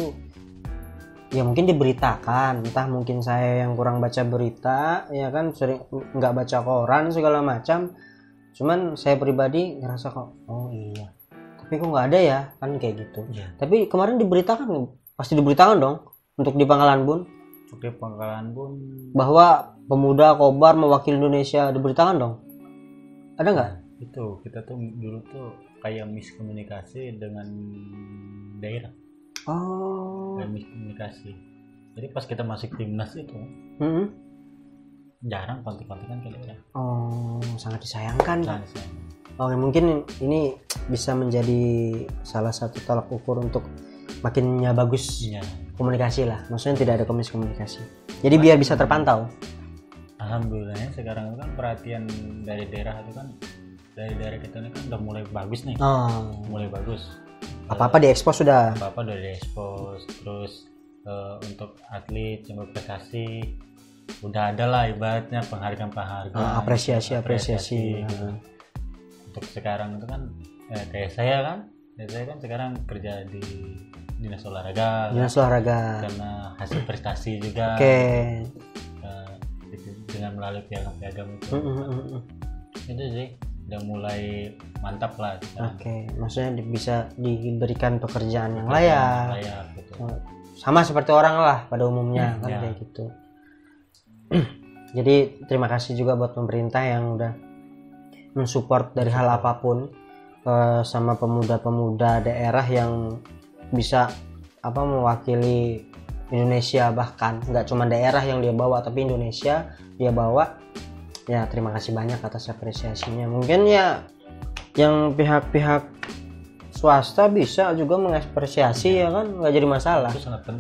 ya mungkin diberitakan, entah mungkin saya yang kurang baca berita, ya kan, sering nggak baca koran segala macam, cuman saya pribadi ngerasa kok oh iya tapi kok nggak ada ya kan kayak gitu ya. Tapi kemarin diberitakan, pasti diberitakan dong untuk di Pangkalan Bun, bahwa pemuda Kobar mewakili Indonesia, diberitakan dong, ada nggak? Itu kita tuh dulu tuh kayak miskomunikasi dengan daerah. Miskomunikasi. Jadi pas kita masuk timnas itu jarang kontak-kontakan ke daerah. Sangat disayangkan Pak. Oke, mungkin ini bisa menjadi salah satu tolak ukur untuk makinnya bagus komunikasi lah. Maksudnya tidak ada miskomunikasi. Jadi biar bisa terpantau. Alhamdulillahnya sekarang kan perhatian dari daerah itu kan, dari daerah kita ini kan udah mulai bagus nih. Mulai bagus. Apa-apa diekspos sudah. Apa-apa udah diekspos. Terus untuk atlet yang berprestasi udah ada lah ibaratnya penghargaan. Apresiasi. Untuk sekarang itu kan kayak saya kan sekarang kerja di dinas olahraga. Karena hasil prestasi juga. Dengan melalui piagam itu. Itu sih udah mulai mantap lah. Maksudnya bisa diberikan pekerjaan yang layak gitu. Sama seperti orang lah pada umumnya kan kayak gitu. Jadi terima kasih juga buat pemerintah yang udah mensupport dari hal apapun sama pemuda-pemuda daerah yang bisa mewakili Indonesia, bahkan nggak cuma daerah yang dia bawa tapi Indonesia dia bawa. Ya terima kasih banyak atas apresiasinya. Mungkin ya yang pihak-pihak swasta bisa juga mengapresiasi ya kan, nggak jadi masalah,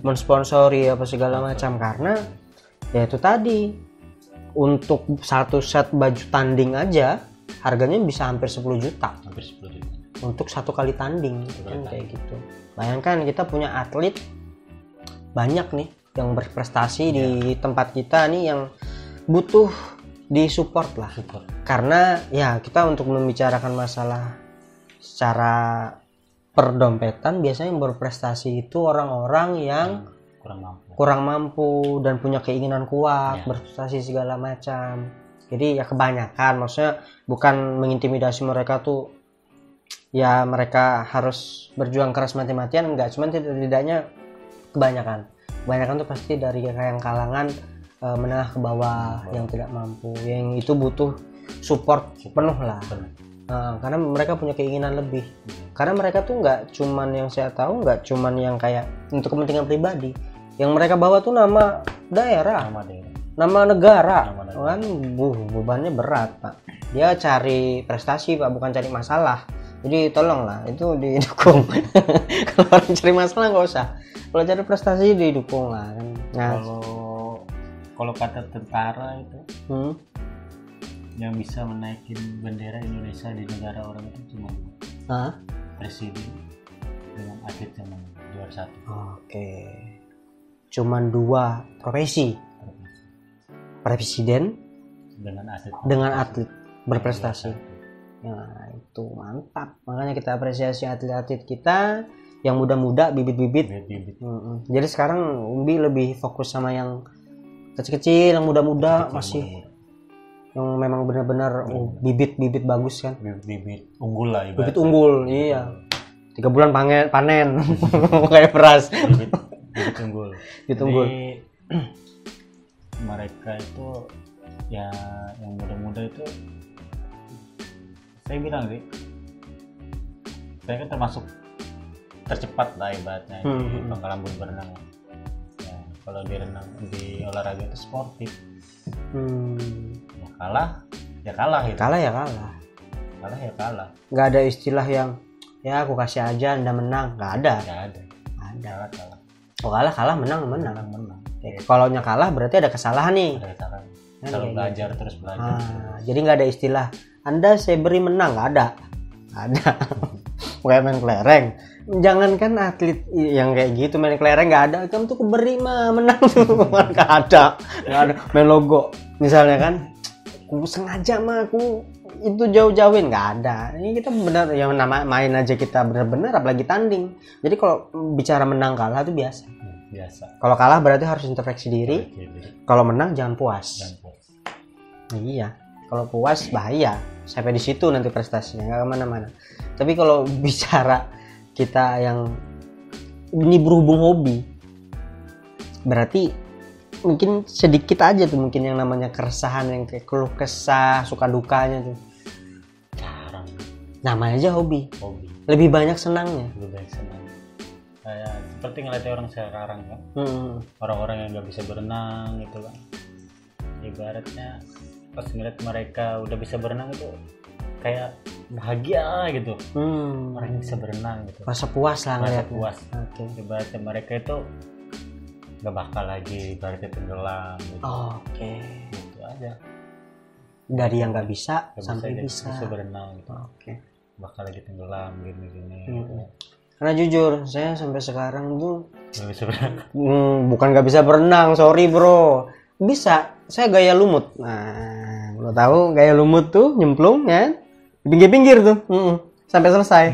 mensponsori apa segala macam, karena ya itu tadi untuk satu set baju tanding aja harganya bisa hampir 10 juta untuk satu kali tanding kan kayak gitu. Bayangkan kita punya atlet banyak nih yang berprestasi di tempat kita nih yang butuh disupport lah. Karena ya kita untuk membicarakan masalah secara perdompetan biasanya yang berprestasi itu orang-orang yang kurang mampu dan punya keinginan kuat berprestasi segala macam. Jadi ya kebanyakan, maksudnya bukan mengintimidasi mereka tuh ya mereka harus berjuang keras mati-matian, enggak, cuman tidaknya kebanyakan tuh pasti dari yang kalangan menengah ke bawah yang tidak mampu, yang itu butuh support penuh lah. Karena mereka punya keinginan lebih, karena mereka tuh nggak cuman, yang saya tahu nggak cuman yang kayak untuk kepentingan pribadi, yang mereka bawa tuh nama daerah, nama negara. Kan bebannya berat Pak, dia cari prestasi Pak, bukan cari masalah. Jadi tolonglah itu didukung. Kalau orang cari masalah nggak usah, kalau cari prestasi didukung lah kan. Nah, kalau kata tentara itu yang bisa menaikin bendera Indonesia di negara orang itu cuma presiden dengan atlet yang juara satu. Cuman 2 profesi, presiden dengan atlet berprestasi. Nah itu mantap, makanya kita apresiasi atlet-atlet kita yang muda-muda, bibit-bibit. bibit Jadi sekarang Umbi lebih fokus sama yang kecil-kecil, yang muda-muda, Kecil-kecil, masih muda-muda. yang memang benar-benar bibit-bibit bagus kan. bibit unggul lah ibaratnya. Bibit unggul, iya. 3 bulan panen. Kayak beras. bibit unggul. Bibit unggul. Jadi mereka itu ya yang muda-muda itu saya bilang sih, saya kan termasuk tercepat lah ibaratnya di pangkal Ambon berenang. Ya, kalau di renang di olahraga itu sportif. Ya kalah gitu. Kalah ya kalah. Kalah ya kalah. Nggak ada istilah yang ya aku kasih aja Anda menang, nggak ada. Nggak ada. Kalah. Oh kalah menang. Menang. Kalau kalah berarti ada kesalahan nih. Ada kesalahan. Kan Kalau kayak belajar terus belajar. Jadi nggak ada istilah Anda saya beri menang, nggak ada. Kayak main kelereng. Jangankan atlet yang kayak gitu main kelereng nggak ada, kamu tuh keberi mah menang tuh nggak ada. Main logo misalnya kan, aku sengaja mah aku itu jauh-jauhin, nggak ada. Ini kita benar yang nama main aja kita benar-benar, apalagi tanding. Jadi kalau bicara menang kalah itu biasa. Kalau kalah berarti harus introspeksi diri. Kalau menang jangan puas. Iya. Kalau puas bahaya. Sampai di situ nanti prestasinya nggak kemana-mana. Tapi kalau bicara kita yang ini berhubung hobi, berarti mungkin sedikit aja tuh mungkin yang namanya keresahan, yang kayak keluh kesah, suka dukanya tuh. Jarang. Namanya aja hobi. Lebih banyak senangnya. Kayak seperti ngeliat orang sekarang kan, orang-orang yang nggak bisa berenang gitu kan, ibaratnya pas ngeliat mereka udah bisa berenang itu kayak bahagia gitu. Orang yang bisa berenang gitu, Rasa puas lah rasa ngeliatnya. puas. Oke. Ibaratnya mereka itu nggak bakal lagi ibaratnya tenggelam gitu. Oke. Gitu aja, Dari yang nggak bisa nggak sampai bisa bisa. berenang gitu. Oke. Bakal lagi tenggelam gini-gini gitu. Karena jujur saya sampai sekarang tuh Nggak bisa berenang. bukan nggak bisa berenang, sorry bro. Bisa, saya gaya lumut. Nah, lo tahu gaya lumut tuh nyemplung ya, di pinggir-pinggir tuh, sampai selesai,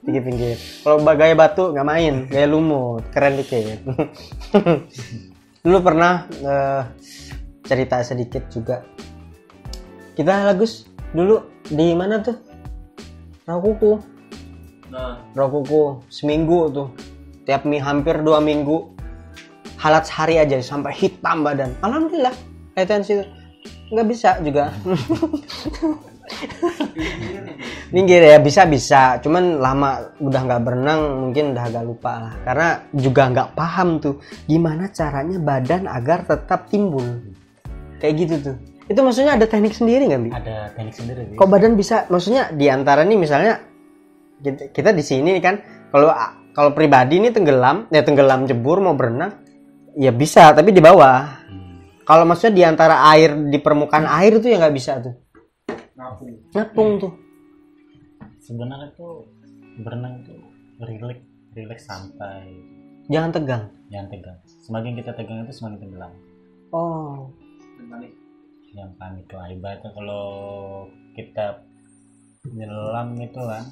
pinggir-pinggir. Kalau gaya batu nggak main, gaya lumut, keren dikit. Dulu pernah cerita sedikit juga. Kita Agus dulu di mana tuh? Rakuku. Rakuku seminggu tuh, hampir 2 minggu. Halat sehari aja sampai hitam badan. Alhamdulillah, retensi nggak bisa juga. Minggir ya bisa. Cuman lama udah nggak berenang, mungkin udah agak lupa lah. Karena juga nggak paham tuh gimana caranya badan agar tetap timbul. Kayak gitu tuh. Itu maksudnya ada teknik sendiri nggak, Bi? Ada teknik sendiri. Kok badan bisa? Maksudnya di antara nih misalnya kita di sini kan, kalau pribadi ini tenggelam jebur mau berenang. Ya bisa, tapi di bawah. Kalau maksudnya di antara air, di permukaan air itu ya nggak bisa tuh. Ngapung tuh. Sebenarnya tuh berenang tuh relax santai. Jangan tegang. Semakin kita tegang itu semakin tenggelam. Oh. Yang panik lah ibaratnya kalau kita nyelam itu kan.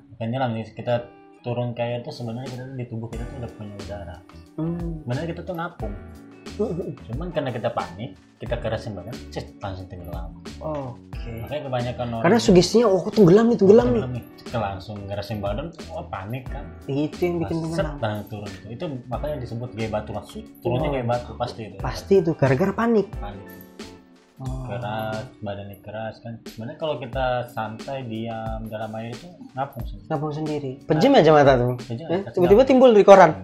Bukan nyelam nih, kita turun ke air tuh sebenarnya kita di tubuh kita tuh udah punya udara. Sebenarnya kita tuh ngapung. Cuman karena kita panik, kita kerasin badan, langsung tenggelam. Oke. Makanya kebanyakan orang Karena sugestinya aku tenggelam nih. Kita langsung ngerasin badan, panik kan. Itu yang bikin tenggelam. Langsung turun itu makanya disebut gaya batu, langsung turunnya kayak batu pasti itu. Pasti itu gara-gara panik. Keras, badannya keras kan. Sebenarnya kalau kita santai diam dalam air itu ngapung sendiri. Pejam aja mata tuh. Tiba-tiba timbul di koran.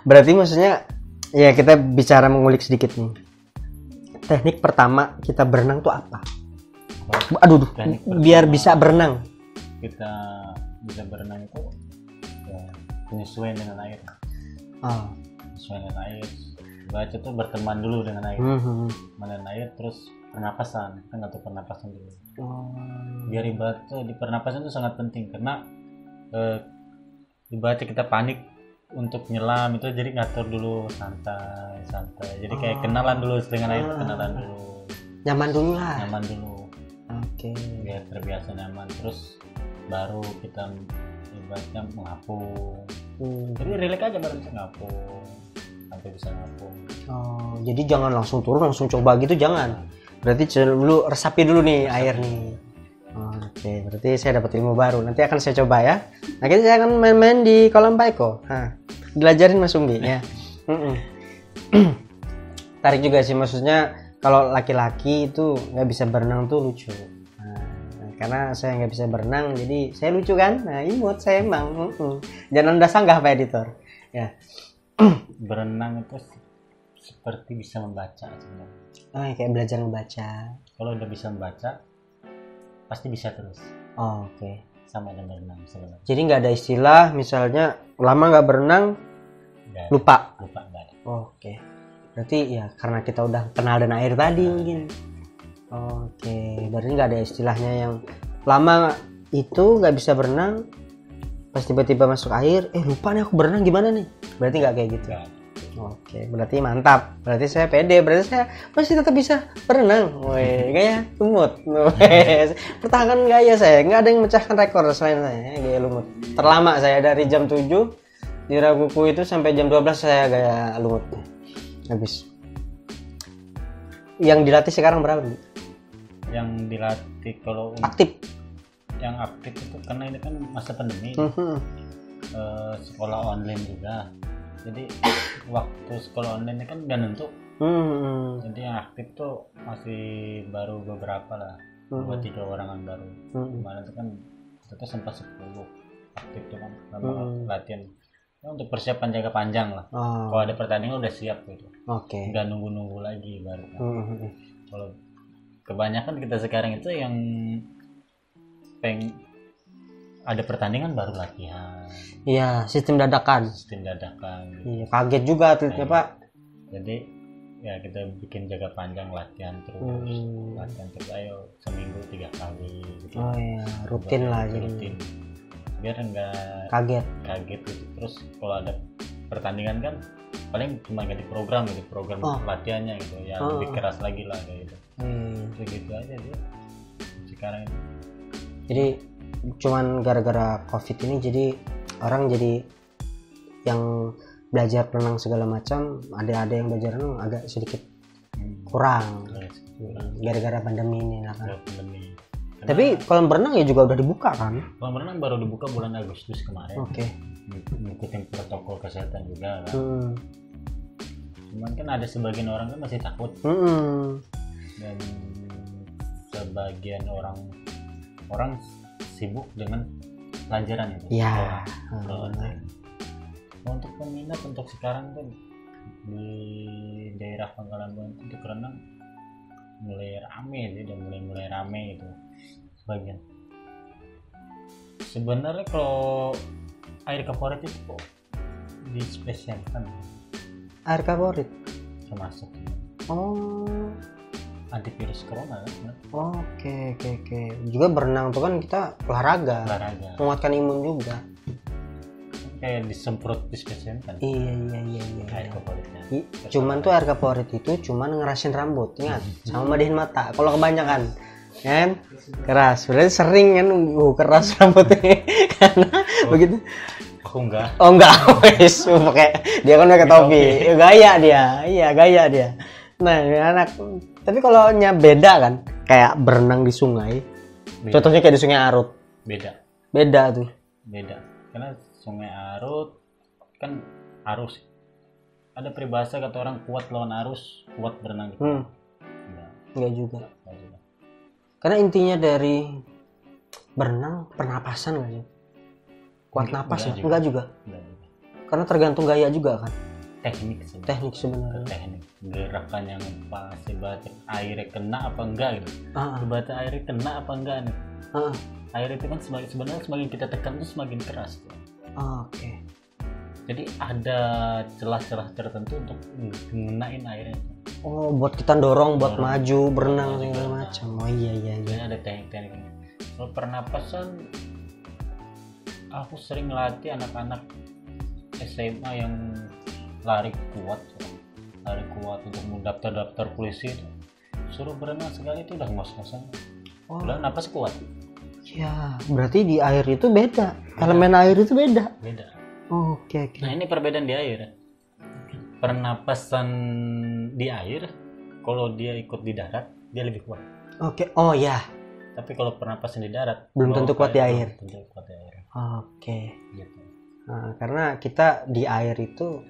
Berarti maksudnya ya kita bicara mengulik sedikit nih. Teknik pertama kita berenang tuh apa? Aduh, biar bisa berenang. Kita bisa berenang itu ya, penyesuaian dengan air. Penyesuaian dengan air. Baca tuh berteman dulu dengan air. Dengan air terus pernapasan. Kita ngatur pernapasan dulu. Biar ibarat tuh di pernapasan itu sangat penting karena ibaratnya kita panik untuk nyelam itu, jadi ngatur dulu santai. Jadi kayak kenalan dulu dengan air, Nyaman dulu lah. Nyaman dulu. Oke. Biar terbiasa nyaman. Terus baru kita ibaratnya mengapung. Jadi relax aja baru bisa ngapung, sampai bisa ngapung. Oh, jadi jangan langsung turun langsung coba gitu, jangan. Berarti dulu resapi dulu nih air nih. Oke, berarti saya dapat ilmu baru. Nanti akan saya coba ya. Nanti saya akan main-main di kolam Pak Eko. Dilajarin Mas Umbi ya. Tarik juga sih, maksudnya kalau laki-laki itu nggak bisa berenang tuh lucu. Karena saya nggak bisa berenang, jadi saya lucu kan? Nah, imut saya emang. Jangan Anda sanggah Pak Editor. Ya. Berenang itu seperti bisa membaca sebenarnya. Kayak belajar membaca. Kalau udah bisa membaca, pasti bisa terus. Oke. Sama dengan berenang sebenarnya. Jadi nggak ada istilah, misalnya lama nggak berenang, lupa. Lupa nggak ada. Oke. Berarti ya karena kita udah kenal dengan air tadi mungkin. Oke, berarti nggak ada istilahnya yang lama itu nggak bisa berenang, pas tiba-tiba masuk air, lupa nih aku berenang gimana nih? Berarti nggak kayak gitu. Oke, berarti mantap. Berarti saya pede, berarti saya masih tetap bisa berenang. Woi, gaya lumut. Pertahankan gaya saya, nggak ada yang memecahkan rekor selain saya. Gaya lumut. Terlama saya dari jam 7 di Raguku itu sampai jam 12 saya gaya lumut. Habis. Yang dilatih sekarang berapa? Yang dilatih kalau aktif, yang aktif itu karena ini kan masa pandemi, sekolah online juga, jadi waktu sekolah online ini kan udah nentu, jadi yang aktif tuh masih baru beberapa lah, 2-3 orangan baru. Kemarin itu kan itu sempat 10 aktif tuh kan, latihan ya, untuk persiapan jangka panjang lah. Kalau ada pertandingan udah siap gitu. Nggak nunggu lagi baru. Kalau kebanyakan kita sekarang itu yang ada pertandingan baru latihan. Iya, sistem dadakan. Gitu. Iya, kaget juga atletnya Pak. Jadi ya kita bikin jaga panjang latihan terus, ayo seminggu 3 kali. Gitu. Oh iya, rutin lah jadi. Rutin. Biar enggak kaget gitu. Terus kalau ada pertandingan kan paling cuma ganti program latihannya gitu ya, lebih keras lagi lah kayak gitu. Gitu aja dia sekarang ini. Jadi cuman gara-gara COVID ini jadi orang jadi yang belajar renang segala macam, ada yang belajar renang agak sedikit kurang gara-gara pandemi ini lah kan. Tapi kolam berenang ya juga udah dibuka kan? Kolam berenang baru dibuka bulan Agustus kemarin. Ngikutin protokol kesehatan juga kan. Cuman kan ada sebagian orang kan masih takut. Dan sebagian orang sibuk dengan pelajaran itu. Ya. Untuk peminat untuk sekarang kan di daerah Pangkalan Buana untuk renang mulai rame sih, dan mulai rame itu sebagian. Sebenarnya kalau air kaporit itu kok dispesialkan. Air kaporit termasuk antivirus corona kan? Oke. Juga berenang tuh kan kita olahraga. Menguatkan imun juga. Kayak disemprot dispesialkan. Iya. Air kaporitnya. Cuman tuh air kaporit itu cuman ngerasin rambut, ingat, sama madihin mata. Kalau kebanyakan kan keras, berarti sering kan keras rambutnya karena begitu. Enggak, wes pakai dia kan pakai topi. Gaya dia. Iya, gaya dia. Nah, ini anak. Tapi kalau beda kan, kayak berenang di sungai. Contohnya kayak di Sungai Arut. Beda tuh. Karena Sungai Arut kan arus. Ada peribahasa kata orang kuat lawan arus, kuat berenang gitu. Enggak juga. Karena intinya dari berenang pernapasan nggak sih? Kuat napas ya? Enggak juga. Karena tergantung gaya juga kan. Teknik sebenarnya. Gerakan yang pas, ibaratnya airnya kena apa enggak gitu. Ibaratnya airnya kena apa enggak nih. Air itu kan sebenarnya semakin kita tekan itu semakin keras. Oke. Jadi ada celah-celah tertentu untuk ngenain airnya. Buat kita dorong buat maju berenang segala macam. Iya. Jadi ada teknik-tekniknya. Kalau pernapasan, aku sering ngelatih anak-anak SMA yang lari kuat untuk mendaftar polisi itu. Suruh berenang sekali itu udah ngos-ngosan. Udah napas kuat. Ya, berarti di air itu beda. Elemen air itu beda. Beda. Oke. Nah ini perbedaan di air. Pernapasan di air, kalau dia ikut di darat, dia lebih kuat. Oke. Oh ya. Tapi kalau pernapasan di darat, Belum tentu kuat di air. Belum tentu kuat di air. Oke. Gitu. Nah, karena kita di air itu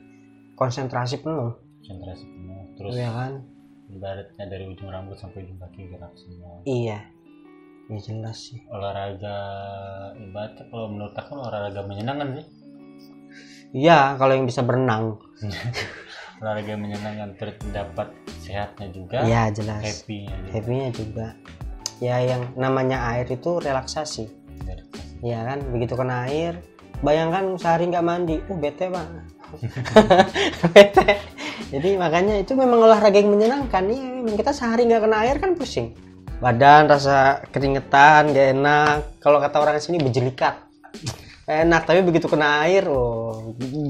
konsentrasi penuh. Konsentrasi penuh. Terus Iya kan? ibaratnya dari ujung rambut sampai ujung kaki gerak semua. Iya. Ya jelas sih. Olahraga ibaratnya kalau menurut aku olahraga menyenangkan sih. Iya, kalau yang bisa berenang. Olahraga menyenangkan, terdapat sehatnya juga. Iya, jelas. Happy-nya juga. Happy-nya juga. Ya yang namanya air itu relaksasi. Iya kan? Begitu kena air, bayangkan sehari nggak mandi. Bete Pak. Bete. Jadi makanya itu memang olahraga yang menyenangkan. Iya, kita sehari nggak kena air kan pusing. Badan rasa keringetan, gak enak. Kalau kata orang sini bejelikat. Enak, tapi begitu kena air,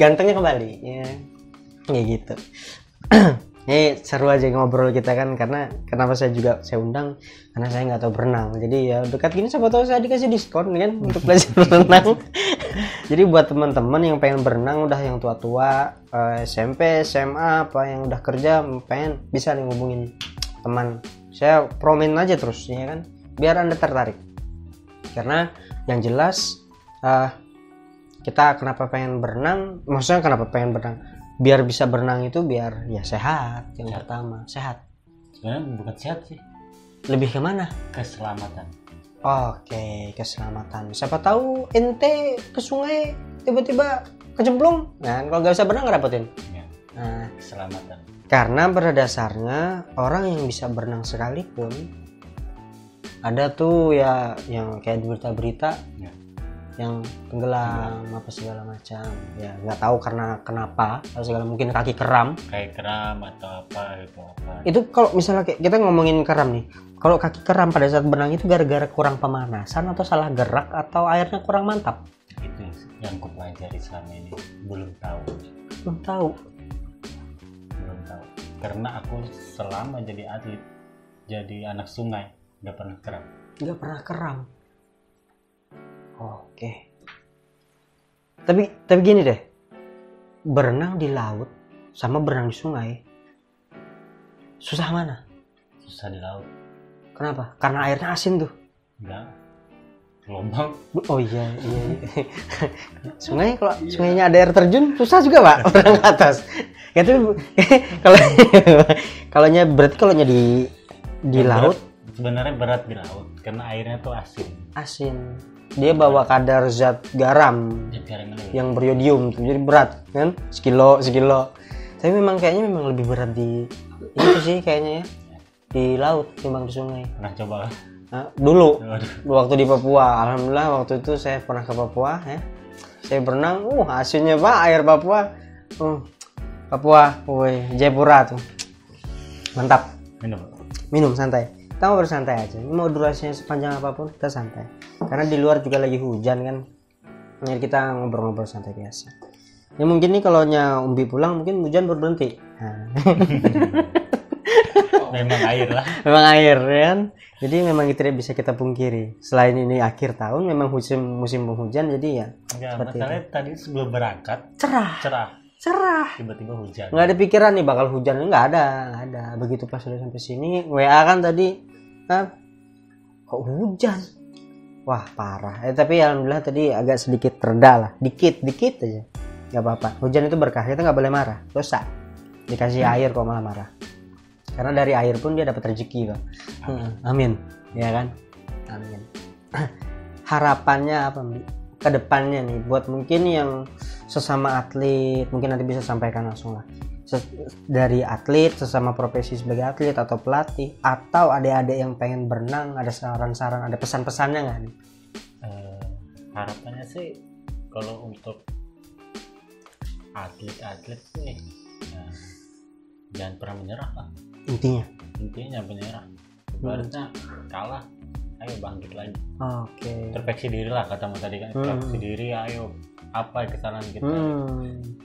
gantengnya kembali. Ya, kayak gitu. Ini seru aja ngobrol kita kan, karena kenapa saya undang, karena saya nggak tahu berenang. Jadi ya dekat gini siapa tahu saya dikasih diskon kan untuk belajar berenang. Jadi buat teman-teman yang pengen berenang, udah yang tua-tua, SMP, SMA, apa yang udah kerja, pengen bisa nih ngubungin teman. Saya promoin aja terus ya kan, biar Anda tertarik. Karena yang jelas kita kenapa pengen berenang, maksudnya kenapa pengen berenang, biar bisa berenang itu biar ya sehat. Yang pertama sehat. Sebenarnya bukan sehat sih, lebih ke mana? Keselamatan. Oke, keselamatan. Siapa tahu ente ke sungai tiba-tiba kecemplung, nah kalau nggak bisa berenang nggak dapetin. Ya, Nah, keselamatan. karena pada dasarnya orang yang bisa berenang sekalipun, ada tuh ya yang kayak di berita-berita Ya. yang tenggelam apa segala macam, ya nggak tahu karena kenapa, segala mungkin kaki keram. Kayak kram atau apa gitu apa. Itu kalau misalnya kayak kita ngomongin keram nih, kalau kaki keram pada saat berenang itu gara-gara kurang pemanasan atau salah gerak atau airnya kurang mantap? Itu yang ku pelajari selama ini, belum tahu. Belum tahu. Karena aku selama jadi atlet, jadi anak sungai, nggak pernah kram. Nggak pernah keram. Oke. Tapi gini deh, berenang di laut sama berenang di sungai, susah mana? Susah di laut. Kenapa? Karena airnya asin tuh. Enggak. Gelombang. Oh iya. Sungai, kalau sungainya ada air terjun susah juga Pak berenang ke atas. Itu kalau kalaunya di laut sebenarnya berat di laut karena airnya tuh asin. Dia bawa kadar zat garam yang beriodium tuh, jadi berat kan, sekilo. Tapi kayaknya memang lebih berat di itu sih kayaknya ya, di laut timbang di sungai. Pernah coba? Dulu waktu di Papua, alhamdulillah waktu itu saya pernah ke Papua ya. Saya berenang, asinnya Pak air Papua. Papua, Jayapura tuh mantap. Minum santai, kita mau bersantai aja, mau durasinya sepanjang apapun kita santai, karena di luar juga lagi hujan kan, jadi kita ngobrol-ngobrol santai biasa. Ya mungkin nih kalau Umbi pulang mungkin hujan baru berhenti. Memang air lah. Memang air kan, jadi memang tidak bisa kita pungkiri. Selain ini akhir tahun memang musim penghujan, jadi ya masalahnya tadi sebelum berangkat cerah, tiba-tiba hujan. Nggak ada pikiran nih bakal hujan, nggak ada. Begitu pas udah sampai sini WA kan tadi, kok hujan, wah parah. Tapi alhamdulillah tadi agak sedikit reda lah, dikit aja, nggak apa-apa. Hujan itu berkah, kita nggak boleh marah, dosa. Dikasih air kok malah marah, karena dari air pun dia dapat rezeki Pak. Amin, ya kan, amin. Harapannya apa ke depannya nih buat mungkin yang sesama atlet, mungkin nanti bisa sampaikan langsung lah, dari atlet, sesama profesi sebagai atlet atau pelatih, atau adik-adik yang pengen berenang, ada saran-saran, ada pesan-pesannya nggak nih? Harapannya sih kalau untuk atlet sih jangan pernah menyerah lah. Intinya jangan menyerah. Ibaratnya kalah, ayo bangkit lagi. Oke. Introspeksi diri lah katamu tadi kan, introspeksi diri, ayo apa kesalahan kita.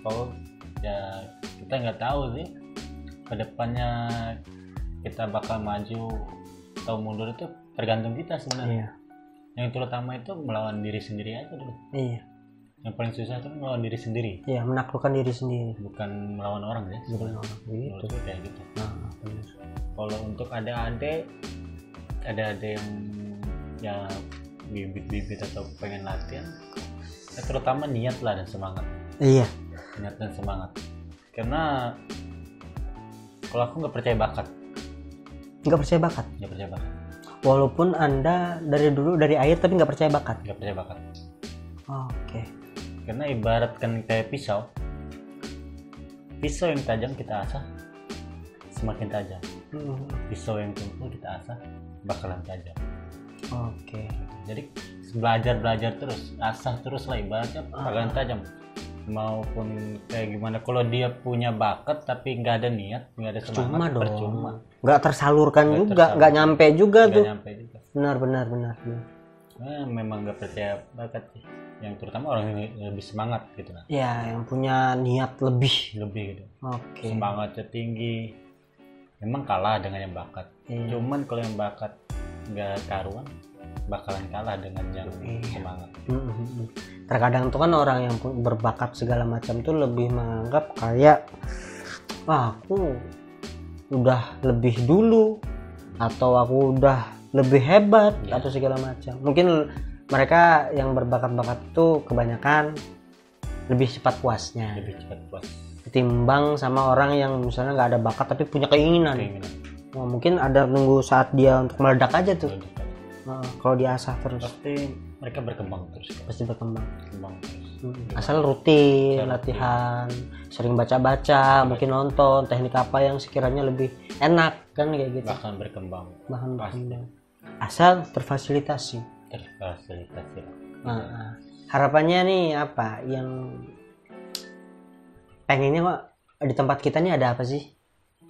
Kalau ya kita nggak tahu sih kedepannya kita bakal maju atau mundur, itu tergantung kita sebenarnya. Yang terutama itu melawan diri sendiri aja dulu. Iya. Yang paling susah itu melawan diri sendiri. Iya, menaklukkan diri sendiri. Bukan melawan orang ya. Bukan orang. Gitu. Kayak gitu. Nah, benar. Kalau untuk adik-adik yang ya bibit-bibit atau pengen latihan, ya terutama niat lah dan semangat. Iya. Niat dan semangat. Karena kalau aku nggak percaya bakat. Nggak percaya bakat. Nggak percaya bakat. Walaupun Anda dari dulu dari air tapi nggak percaya bakat. Nggak percaya bakat. Oke. Karena ibaratkan kayak pisau yang tajam kita asah semakin tajam. Pisau yang tumpul kita asah bakalan tajam. Oke. Jadi belajar terus, asah terus lah, ibaratnya bakalan tajam. Maupun kayak gimana, kalau dia punya bakat tapi nggak ada niat, nggak ada semangat, percuma. Nggak tersalurkan juga, nggak nyampe juga tuh. Nyampe juga. Benar. Memang nggak percaya bakat sih. Yang terutama orang yang lebih semangat gitu lah. Ya, yang punya niat lebih gitu. Oke. Semangatnya tinggi. Memang kalah dengan yang bakat. Iya. Cuman kalau yang bakat nggak karuan, bakalan kalah dengan yang semangat. Terkadang tuh kan orang yang berbakat segala macam tuh lebih menganggap kayak aku udah lebih dulu atau aku udah lebih hebat atau segala macam. Mungkin mereka yang berbakat-bakat tuh kebanyakan lebih cepat puasnya. Lebih cepat puas. Ketimbang sama orang yang misalnya nggak ada bakat tapi punya keinginan. Nah, mungkin ada nunggu saat dia untuk meledak aja tuh. Kalau diasah terus. Pasti mereka berkembang terus. Pasti berkembang. Terus. Asal rutin, latihan, sering baca-baca, mungkin nonton teknik apa yang sekiranya lebih enak kan kayak gitu. Bahkan berkembang. Asal terfasilitasi. Harapannya nih apa yang pengennya kok di tempat kita nih ada apa sih?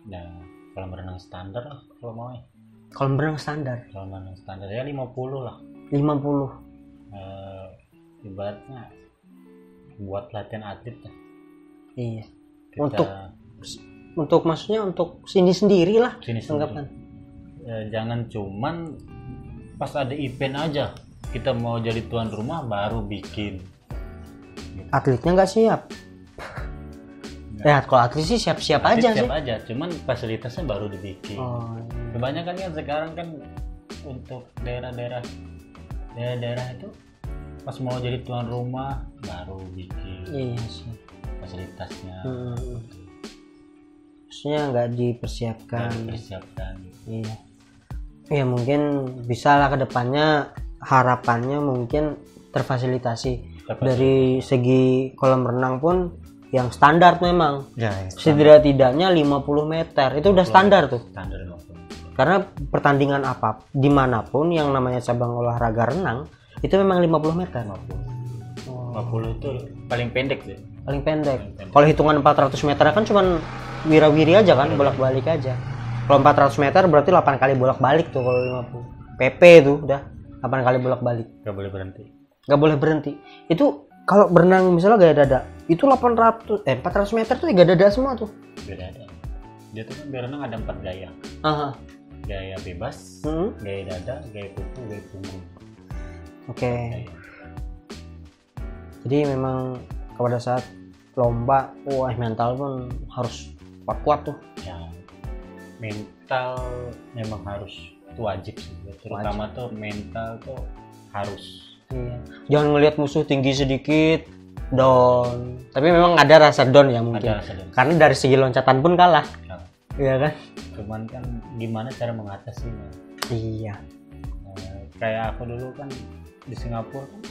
Nah, kolam renang standar lah kalau mau ya. Kolam renang standar Ya 50 lah. 50. Ibaratnya buat latihan atlet lah. Iya. Untuk maksudnya untuk sini sendiri lah. Anggapan. Jangan cuman pas ada event aja kita mau jadi tuan rumah baru bikin. Atletnya nggak siap. Ya kalau atlet sih siap-siap aja sih. Cuman fasilitasnya baru dibikin. Kebanyakan kan sekarang kan untuk daerah-daerah itu pas mau jadi tuan rumah baru bikin. Iya sih. Fasilitasnya. Maksudnya nggak dipersiapkan. Iya. Ya mungkin bisa lah kedepannya, harapannya mungkin terfasilitasi. Dari segi kolam renang pun yang standar memang. Setidak-tidaknya 50 meter itu udah standar tuh. Standar 50. Karena pertandingan apa dimanapun yang namanya cabang olahraga renang itu memang 50 meter. 50 itu paling pendek sih. Paling pendek. Kalau hitungan 400 meter kan cuman wira-wiri aja kan, bolak-balik aja. Kalau 400 meter berarti 8 kali bolak-balik tuh kalau 50. PP tuh udah 8 kali bolak-balik. Gak boleh berhenti. Itu kalau berenang misalnya gaya dada, itu 400 meter tuh gaya dada semua tuh. Gaya dada. Dia tuh kan berenang ada 4 gaya. Gaya bebas, gaya dada, gaya kuku, gaya punggung. Oke. Jadi memang pada saat lomba, mental pun harus kuat tuh. Ya, mental memang harus wajib sih. Terutama tuh mental tuh harus. Iya. Jangan ngelihat musuh tinggi sedikit down. Tapi memang ada rasa down ya mungkin. Karena dari segi loncatan pun kalah. Iya kan? Cuman kan gimana cara mengatasinya? Iya. Kayak aku dulu kan di Singapura kan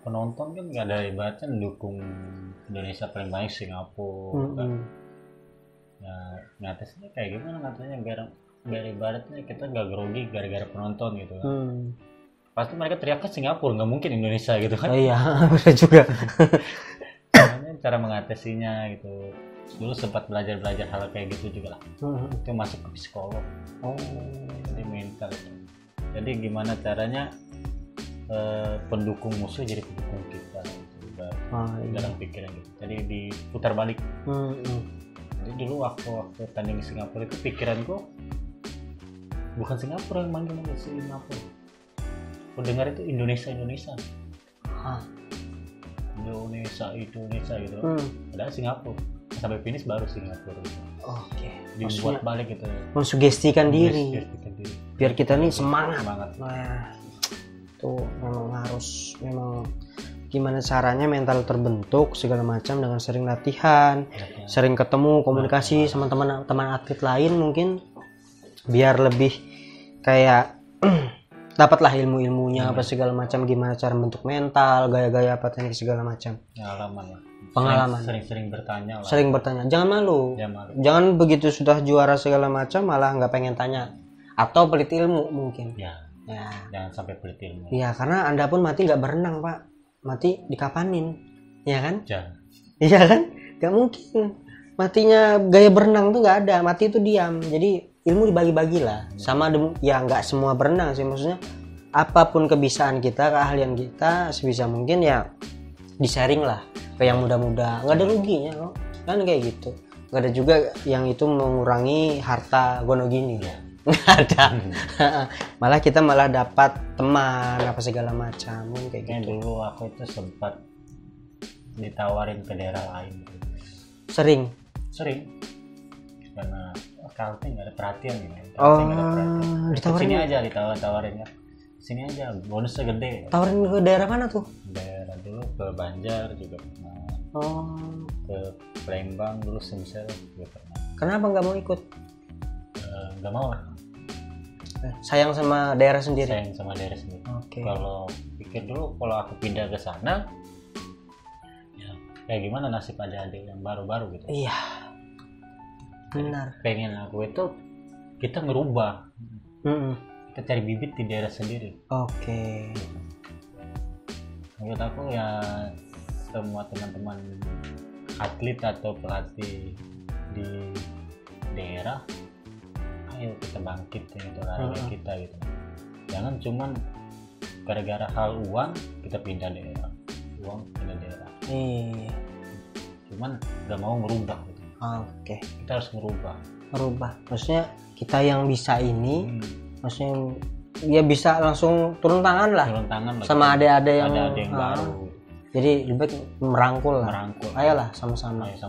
penonton kan nggak ada ibaratnya mendukung Indonesia paling banyak Singapura kan. Ya ngatasinya kayak gimana katanya biar ibaratnya kita nggak grogi gara-gara penonton gitu kan. Pasti mereka teriaknya Singapura, nggak mungkin Indonesia gitu kan. Iya, benar juga. Cara mengatasinya gitu. Dulu sempat belajar hal kayak gitu juga lah. Itu masuk ke psikolog. Jadi mental itu. Jadi gimana caranya pendukung musuh jadi pendukung kita gitu. Dalam pikiran gitu. Jadi diputar balik. Jadi dulu waktu tanding di Singapura itu pikiranku bukan Singapura yang manggil Singapura. aku dengar itu Indonesia Hah. Indonesia gitu. Padahal Singapura sampai finish baru Singapura. Oke. Dibuat balik gitu. Mensugestikan diri. Sugestikan diri. Biar kita nih semangat. Semangat. Nah, tuh memang gimana caranya mental terbentuk segala macam dengan sering latihan, sering ketemu, komunikasi sama teman atlet lain mungkin biar lebih kayak dapatlah ilmu-ilmunya apa segala macam, gimana cara bentuk mental, gaya-gaya apa teknik segala macam. Pengalaman. Sering bertanya lah. Sering bertanya. Jangan malu. Jangan begitu sudah juara segala macam malah nggak pengen tanya atau pelit ilmu mungkin. Ya. Jangan sampai pelit ilmu. Iya, karena Anda pun mati nggak berenang, Pak. Mati dikapanin. Ya kan? Jangan. Iya kan? Nggak mungkin. Matinya gaya berenang tuh nggak ada. Mati itu diam. Jadi ilmu dibagi-bagi lah. Sama ya nggak semua berenang sih, maksudnya apapun kebiasaan kita, keahlian kita sebisa mungkin ya di-sharing lah ke yang muda-muda. Nggak ada ruginya kok. Kan kayak gitu. Nggak ada juga yang itu mengurangi harta gono gini. Nggak ada. Malah kita dapat teman apa segala macam kayak gitu. Dulu aku itu sempat ditawarin ke daerah lain. Sering karena Kalteng nggak ada perhatian gitu. Ditawarin sini aja, ditawarin ya. Sini aja, bonusnya gede. Tawarin ke daerah mana tuh? Daerah dulu ke Banjar juga pernah. Ke Palembang dulu Sumsel juga pernah. Kenapa nggak mau ikut? Nggak mau lah. Sayang sama daerah sendiri. Oke. Kalau pikir dulu kalau aku pindah ke sana, ya kayak gimana nasib adik-adik yang baru-baru gitu. Iya. Benar. Pengen aku itu kita ngerubah. Kita cari bibit di daerah sendiri. Oke. Menurut aku ya semua teman-teman atlet atau pelatih di daerah, ayo kita bangkit gitu olahraga kita gitu. Jangan cuman gara-gara hal uang kita pindah daerah. Iya. Cuman nggak mau merubah gitu. Oke. Kita harus merubah. Maksudnya kita yang bisa ini, maksudnya dia bisa langsung turun tangan lah sama adik-adik yang baru. Jadi lebih baik merangkul. Ayolah sama-sama. Gitu.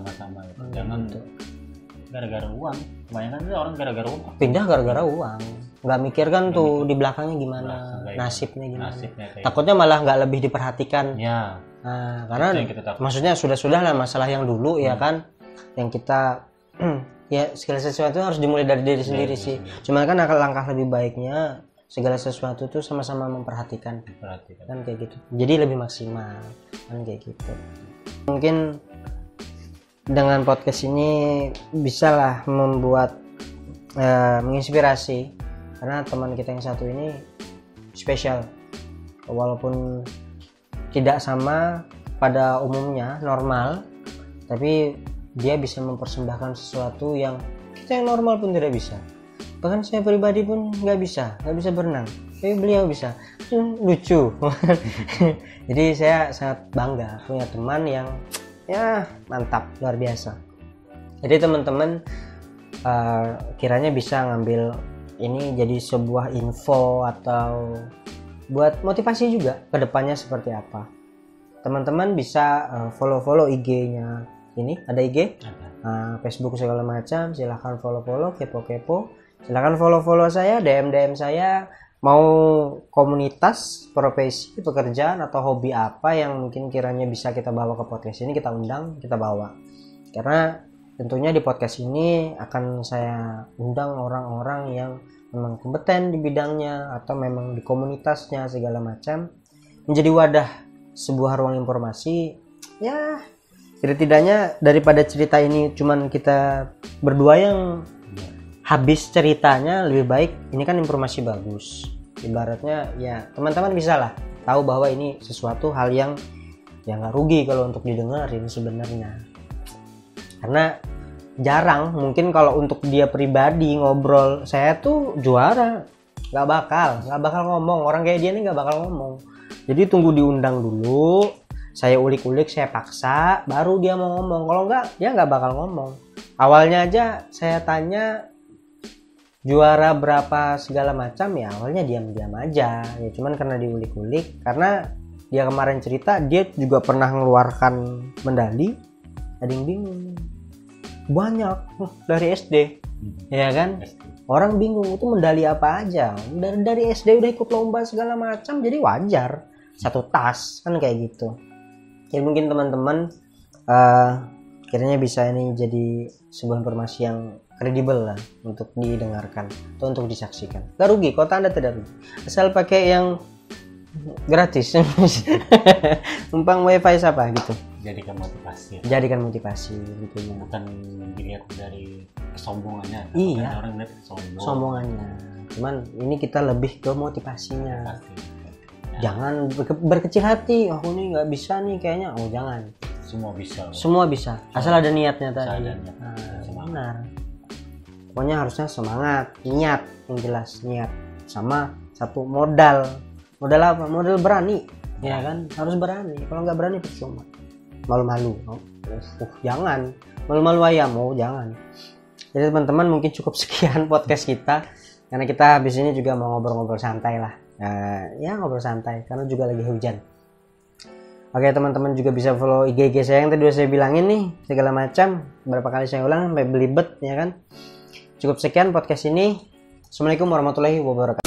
Jangan gara-gara uang. Kebanyakan sih orang gara-gara uang. Pindah gara-gara uang. Nggak mikir kan tuh di belakangnya gimana, nasibnya gimana. Takutnya malah nggak lebih diperhatikan. Ya. Nah, karena maksudnya sudah lah masalah yang dulu ya kan, yang kita ya segala sesuatu harus dimulai dari diri sendiri sih. Cuma kan langkah lebih baiknya segala sesuatu tuh sama-sama memperhatikan. Kan kayak gitu. Jadi lebih maksimal kan kayak gitu. Mungkin dengan podcast ini bisalah membuat menginspirasi, karena teman kita yang satu ini spesial. Walaupun tidak sama pada umumnya normal, tapi dia bisa mempersembahkan sesuatu yang kita yang normal pun tidak bisa. Bahkan saya pribadi pun nggak bisa berenang, tapi beliau bisa. Lucu. Jadi saya sangat bangga punya teman yang ya mantap, luar biasa. Jadi teman-teman kiranya bisa ngambil ini jadi sebuah info atau buat motivasi juga ke depannya seperti apa. Teman-teman bisa follow IG-nya. Ini ada IG, Facebook segala macam. Silahkan follow, kepo. Silahkan follow saya, DM saya. Mau komunitas, profesi, pekerjaan atau hobi apa yang mungkin kiranya bisa kita bawa ke podcast ini, kita undang, kita bawa. Karena tentunya di podcast ini akan saya undang orang-orang yang memang kompeten di bidangnya atau memang di komunitasnya segala macam, menjadi wadah sebuah ruang informasi. Ya setidaknya daripada cerita ini cuman kita berdua yang habis ceritanya, lebih baik ini kan informasi bagus. Ibaratnya ya teman-teman bisa lah tahu bahwa ini sesuatu hal yang ya nggak rugi kalau untuk didengerin sebenarnya. Karena jarang mungkin kalau untuk dia pribadi ngobrol, saya tuh juara nggak bakal ngomong. Orang kayak dia nih nggak bakal ngomong. Jadi tunggu diundang dulu, saya ulik-ulik, saya paksa, baru dia mau ngomong. Kalau enggak, dia nggak bakal ngomong. Awalnya aja saya tanya, juara berapa segala macam ya awalnya diam-diam aja ya, cuman karena diulik-ulik, karena dia kemarin cerita dia juga pernah mengeluarkan medali, ada yang bingung banyak dari SD ya kan, orang bingung itu medali apa aja, dari SD udah ikut lomba segala macam, jadi wajar satu tas kan kayak gitu ya. Mungkin teman-teman kiranya bisa ini jadi sebuah informasi yang kredibel lah untuk didengarkan atau untuk disaksikan. Gak rugi, kota Anda tidak rugi asal pakai yang gratis. Numpang wifi apa gitu, Jadikan motivasi, jadikan motivasi gitu ya. bukan dilihat dari kesombongannya. Iya. Ada orang lihat Sombongannya, cuman ini kita lebih ke motivasinya. Pasti. Jangan berkecil hati, aku ini nggak bisa nih kayaknya, oh jangan, Semua bisa. semua bisa asal ada niatnya Asal tadi. ada niat. Benar, pokoknya harusnya semangat, niat yang jelas, niat sama satu modal apa, modal berani ya kan, harus berani, kalau nggak berani percuma, malu-malu jangan, malu-malu ayam jangan. Jadi teman-teman mungkin cukup sekian podcast kita, karena kita habis ini juga mau ngobrol-ngobrol santai lah. Ya ngobrol santai karena juga lagi hujan. Oke teman-teman juga bisa follow IG saya yang tadi udah saya bilangin nih, segala macam berapa kali saya ulang sampai belibet ya kan. Cukup sekian podcast ini. Assalamualaikum warahmatullahi wabarakatuh.